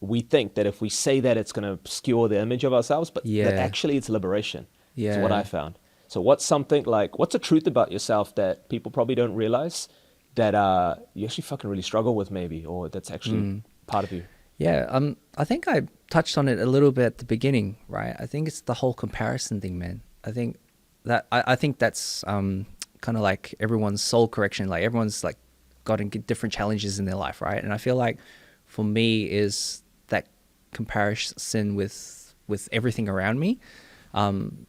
we think that if we say that, it's going to obscure the image of ourselves. But Yeah. that actually, it's liberation. Is what Yeah. I found. So what's a truth about yourself that people probably don't realize that you actually fucking really struggle with, maybe, or that's actually part of you? Yeah, I think I touched on it a little bit at the beginning, right? I think it's the whole comparison thing, man. I think that's kind of like everyone's soul correction. Like everyone's like got different challenges in their life, right? And I feel like for me is that comparison with everything around me,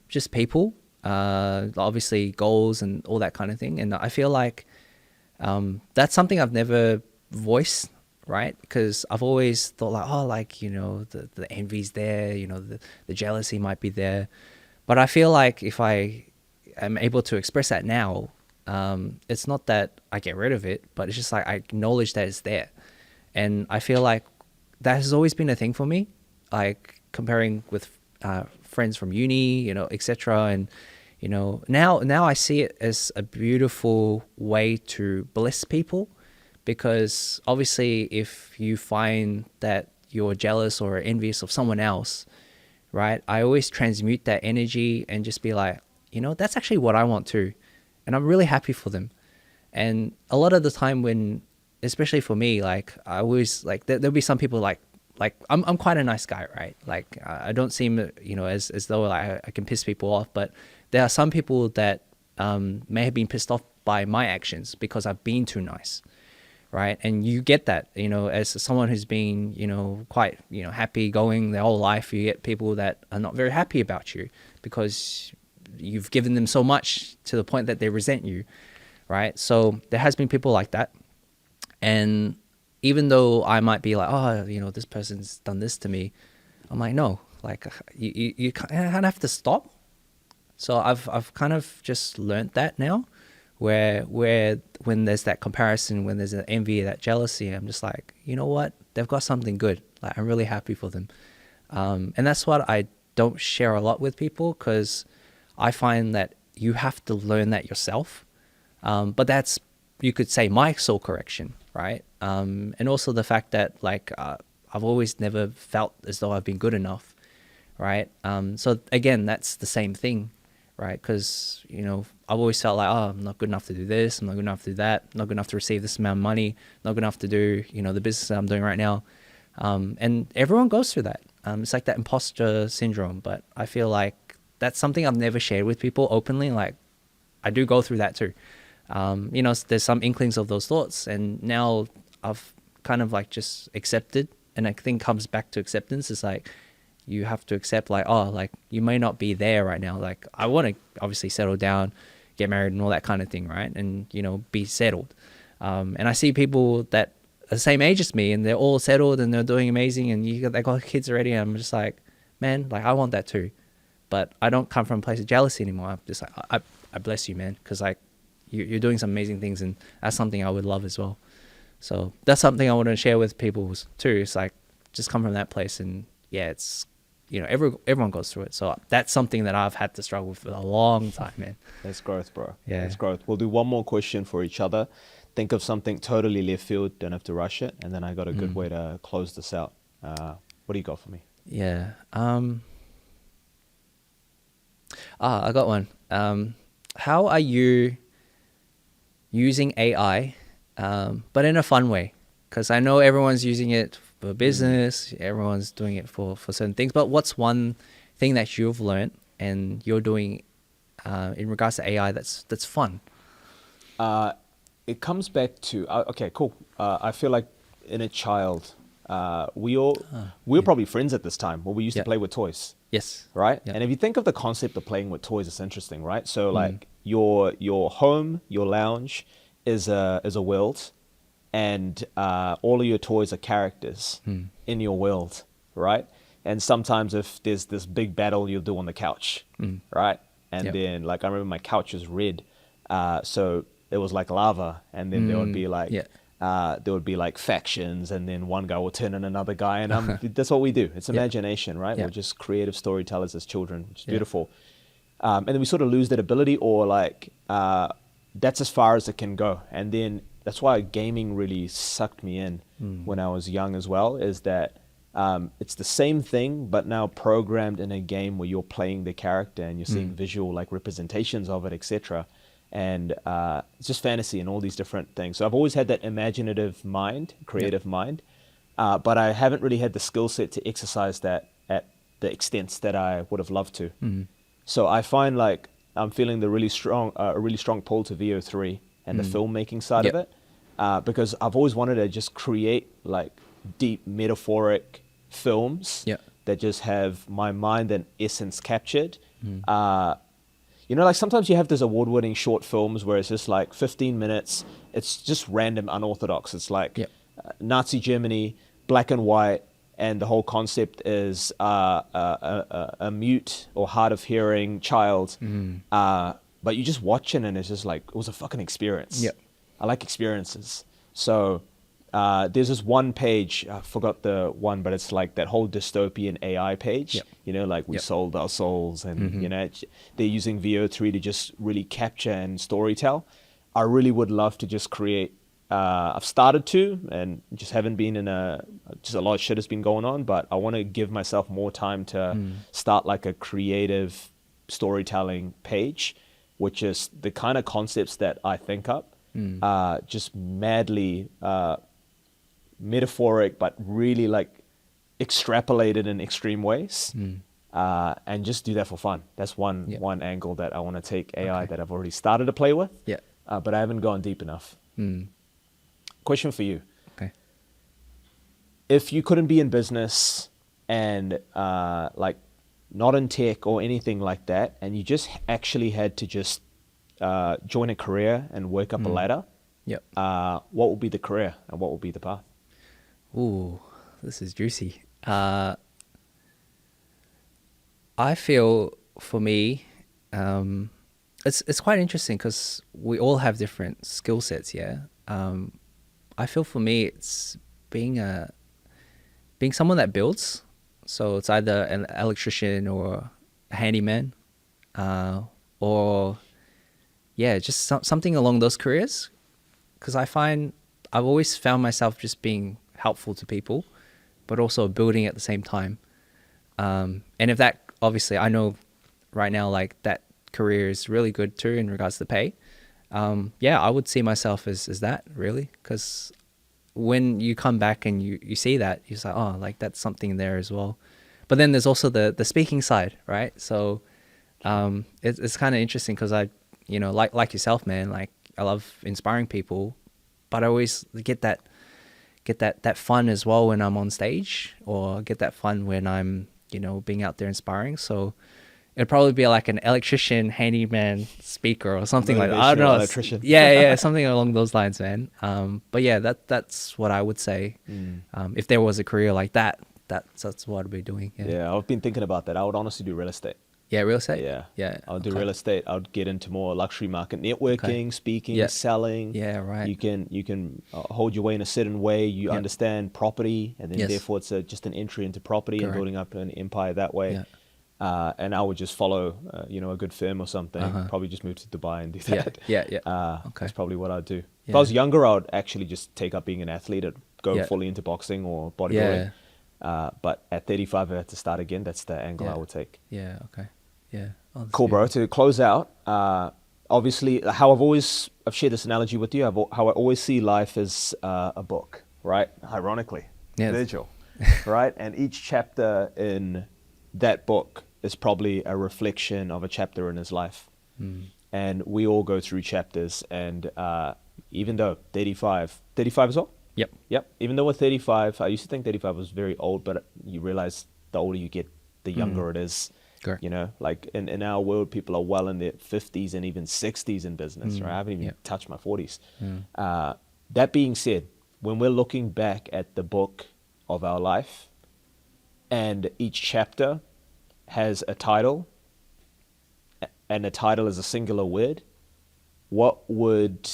just people, obviously goals and all that kind of thing. And I feel like that's something I've never voiced, right? Because I've always thought like, oh, like, you know, the envy's there, you know, the jealousy might be there. But I feel like if I am able to express that now, it's not that I get rid of it, but it's just like I acknowledge that it's there. And I feel like that has always been a thing for me, like comparing with friends from uni, you know, etc. And, you know, now I see it as a beautiful way to bless people, because obviously if you find that you're jealous or envious of someone else, right, I always transmute that energy and just be like, you know, that's actually what I want too. And I'm really happy for them. And a lot of the time when, especially for me, like I always like, there'll be some people like I'm quite a nice guy, right? Like I don't seem, you know, as though like I can piss people off, but there are some people that may have been pissed off by my actions because I've been too nice, right? And you get that, you know, as someone who's been, you know, quite, you know, happy going their whole life, you get people that are not very happy about you because you've given them so much to the point that they resent you, right? So there has been people like that. And even though I might be like, oh, you know, this person's done this to me, I'm like, no, like you kind of have to stop. So I've kind of just learnt that now, where when there's that comparison, when there's an envy, that jealousy, I'm just like, you know what, they've got something good. Like, I'm really happy for them, and that's what I don't share a lot with people, because I find that you have to learn that yourself. But that's, you could say, my soul correction, right? And also the fact that, like, I've always never felt as though I've been good enough, right? So again, that's the same thing, right? Because, you know, I've always felt like, oh, I'm not good enough to do this, I'm not good enough to do that, I'm not good enough to receive this amount of money, not good enough to do, you know, the business that I'm doing right now. And everyone goes through that. It's like that imposter syndrome, but I feel like that's something I've never shared with people openly. Like, I do go through that too. You know, there's some inklings of those thoughts, and now I've kind of like just accepted, and I think comes back to acceptance. It's like, you have to accept, like, oh, like, you may not be there right now. Like, I want to obviously settle down, get married and all that kind of thing, right? And, you know, be settled. And I see people that are the same age as me, and they're all settled and they're doing amazing, and they got kids already, and I'm just like, man, like, I want that too. But I don't come from a place of jealousy anymore. I'm just like, I bless you, man, because, like, you're doing some amazing things, and that's something I would love as well. So that's something I want to share with people too. It's like, just come from that place, and yeah, it's, you know, everyone goes through it. So that's something that I've had to struggle with for a long time, man. That's growth, bro. Yeah. That's growth. We'll do one more question for each other. Think of something totally left field, don't have to rush it, and then I got a good way to close this out. What do you got for me? Yeah. I got one. How are you using AI, but in a fun way? Because I know everyone's using it for business, everyone's doing it for certain things, but what's one thing that you've learned and you're doing in regards to AI that's fun? It comes back to okay, cool. I feel like inner child. We were probably friends at this time where we used to play with toys. Yes. Right. Yeah. And if you think of the concept of playing with toys, it's interesting, right? So like your home, your lounge is a world, and all of your toys are characters in your world, right? And sometimes if there's this big battle, you'll do on the couch, right? And then, like, I remember my couch was red, so it was like lava, and then there would be like factions, and then one guy will turn on another guy, and that's what we do. It's imagination, right? We're just creative storytellers as children, which is beautiful. And then we sort of lose that ability, or like that's as far as it can go. And then that's why gaming really sucked me in when I was young as well, is that it's the same thing, but now programmed in a game where you're playing the character and you're seeing visual like representations of it, etc. And it's just fantasy and all these different things. So I've always had that imaginative mind, creative mind, but I haven't really had the skill set to exercise that at the extents that I would have loved to. So I find like I'm feeling a really strong pull to VO3 and the filmmaking side of it, because I've always wanted to just create like deep metaphoric films that just have my mind and essence captured. You know, like sometimes you have those award-winning short films where it's just like 15 minutes. It's just random, unorthodox. It's like Nazi Germany, black and white, and the whole concept is a mute or hard of hearing child. But you just watch it and it's just like, it was a fucking experience. I like experiences. So there's this one page, I forgot the one, but it's like that whole dystopian AI page. You know, like we sold our souls, and you know, they're using VO3 to just really capture and storytell. I really would love to just create. I've started to, and just haven't been just a lot of shit has been going on, but I want to give myself more time to start like a creative storytelling page, which is the kind of concepts that I think up, just madly metaphoric, but really like extrapolated in extreme ways, and just do that for fun. That's one angle that I want to take AI that I've already started to play with, but I haven't gone deep enough. Question for you. Okay. If you couldn't be in business and like not in tech or anything like that, and you just actually had to just join a career and work up a ladder, what would be the career and what would be the path? Ooh, this is juicy. I feel for me, it's quite interesting because we all have different skill sets. Yeah. I feel for me, it's being someone that builds. So it's either an electrician or a handyman, or yeah, just something along those careers. Because I've always found myself just being helpful to people, but also building at the same time. And if that, obviously, I know right now, like that career is really good too in regards to pay. Yeah, I would see myself as that really, because when you come back and you see that, you're like, oh, like that's something there as well. But then there's also the speaking side, right? So it's kind of interesting because like yourself, man, like I love inspiring people, but I always get that fun as well when I'm on stage, or get that fun when I'm being out there inspiring. So it'd probably be like an electrician, handyman, speaker, or something like that. I don't know. Electrician. Yeah, something along those lines, man. But yeah, that's what I would say. If there was a career like that, that's what I'd be doing. Yeah, I've been thinking about that. I would honestly do real estate. Yeah, real estate. Yeah. I'll do real estate. I'll get into more luxury market networking, speaking, selling. Yeah, right. You can hold your way in a certain way. You understand property, and then therefore it's just an entry into property and building up an empire that way. Yeah. And I would just follow, a good firm or something. Probably just move to Dubai and do that. Yeah. That's probably what I'd do. If I was younger, I'd actually just take up being an athlete and go fully into boxing or bodybuilding. But at 35, I had to start again. That's the angle I would take. Yeah. Okay. Yeah. Oh, cool, bro. To close out, obviously, how I've shared this analogy with you. How I always see life as a book, right? Ironically, Virgil, right? And each chapter in that book is probably a reflection of a chapter in his life. And we all go through chapters. And even though 35 as well? Yep. Even though we're 35, I used to think 35 was very old, but you realize the older you get, the younger it is. Correct. Like in our world, people are well in their 50s and even 60s in business, right? I haven't even touched my 40s. That being said, when we're looking back at the book of our life, and each chapter has a title, and the title is a singular word, what would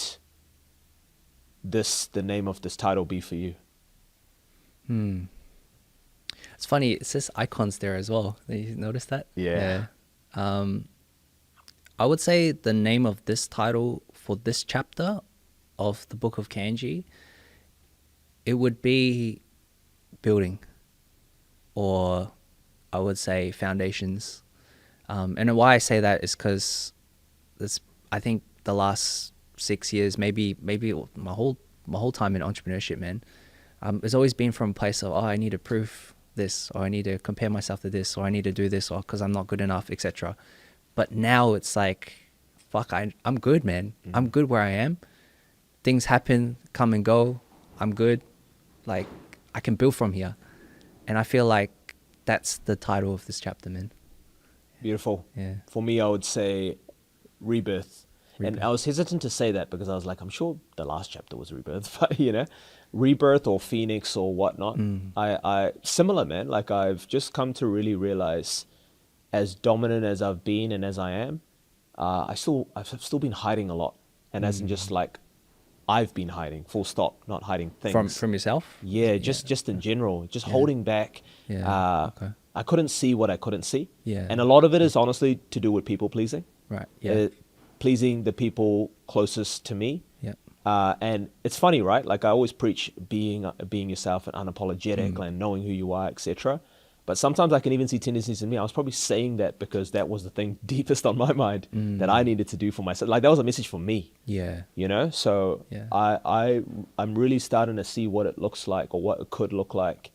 the name of this title be for you? It's funny, it says icons there as well. You notice that? Yeah. I would say the name of this title for this chapter of the book of Kanji, it would be building, or I would say foundations. And why I say that is because I think the last 6 years, maybe my whole time in entrepreneurship, man, it's always been from a place of, I need to prove this, or I need to compare myself to this, or I need to do this, or because I'm not good enough, etc. But now it's like, fuck, I'm good, man. I'm good where I am. Things happen, come and go. I'm good. Like, I can build from here. And I feel like that's the title of this chapter, man. Beautiful. Yeah. For me, I would say rebirth. And I was hesitant to say that because I was like, I'm sure the last chapter was rebirth, but rebirth or phoenix or whatnot. I similar, man. Like, I've just come to really realize, as dominant as I've been and as I am, I've still been hiding a lot. And as in just like, I've been hiding, full stop, not hiding things. From yourself? Yeah, just in general, just holding back. Yeah. Okay. I couldn't see what I couldn't see. Yeah. And a lot of it is honestly to do with people pleasing. Right. Yeah. Pleasing the people closest to me. Yeah. And it's funny, right? Like, I always preach being yourself and unapologetic and knowing who you are, etc. But sometimes I can even see tendencies in me. I was probably saying that because that was the thing deepest on my mind that I needed to do for myself. Like, that was a message for me. Yeah. So I'm really starting to see what it looks like, or what it could look like.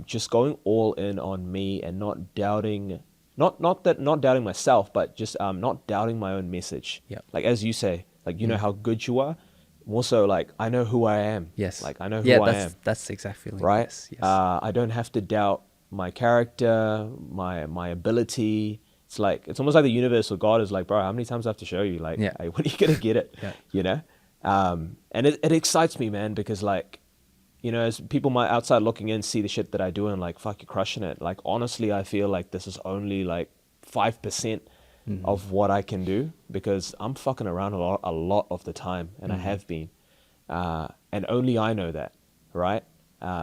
Just going all in on me and not doubting. Not doubting myself, but just not doubting my own message. Yeah. Like, as you say, like, you know how good you are. More so, like, I know who I am. Yes. Like, I know who I am. That's the exact feeling. Right. Yes. I don't have to doubt my character, my ability. It's like, it's almost like the universe or God is like, bro, how many times do I have to show you? Like, hey, when are you gonna get it? And it excites me, man, because like, as people might outside looking in see the shit that I do and like, fuck, you're crushing it. Like, honestly, I feel like this is only like 5% of what I can do, because I'm fucking around a lot of the time, and I have been. And only I know that, right?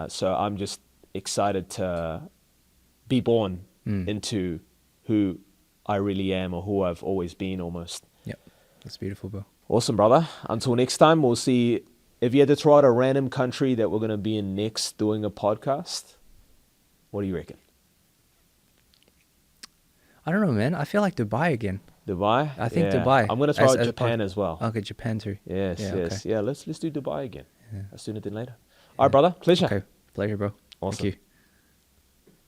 So I'm just excited to be born into who I really am, or who I've always been almost. Yep. That's beautiful, bro. Awesome, brother. Until next time, we'll see. If you had to throw out a random country that we're going to be in next doing a podcast, what do you reckon? I don't know, man. I feel like Dubai again. Dubai? I think Yeah. Dubai. I'm going to throw out Japan as well. Okay, Japan too. Yes, Yeah, yes. okay. Yeah, let's do Dubai again. Sooner than later. All right, brother. Pleasure. Okay. Pleasure, bro. Awesome. Thank you.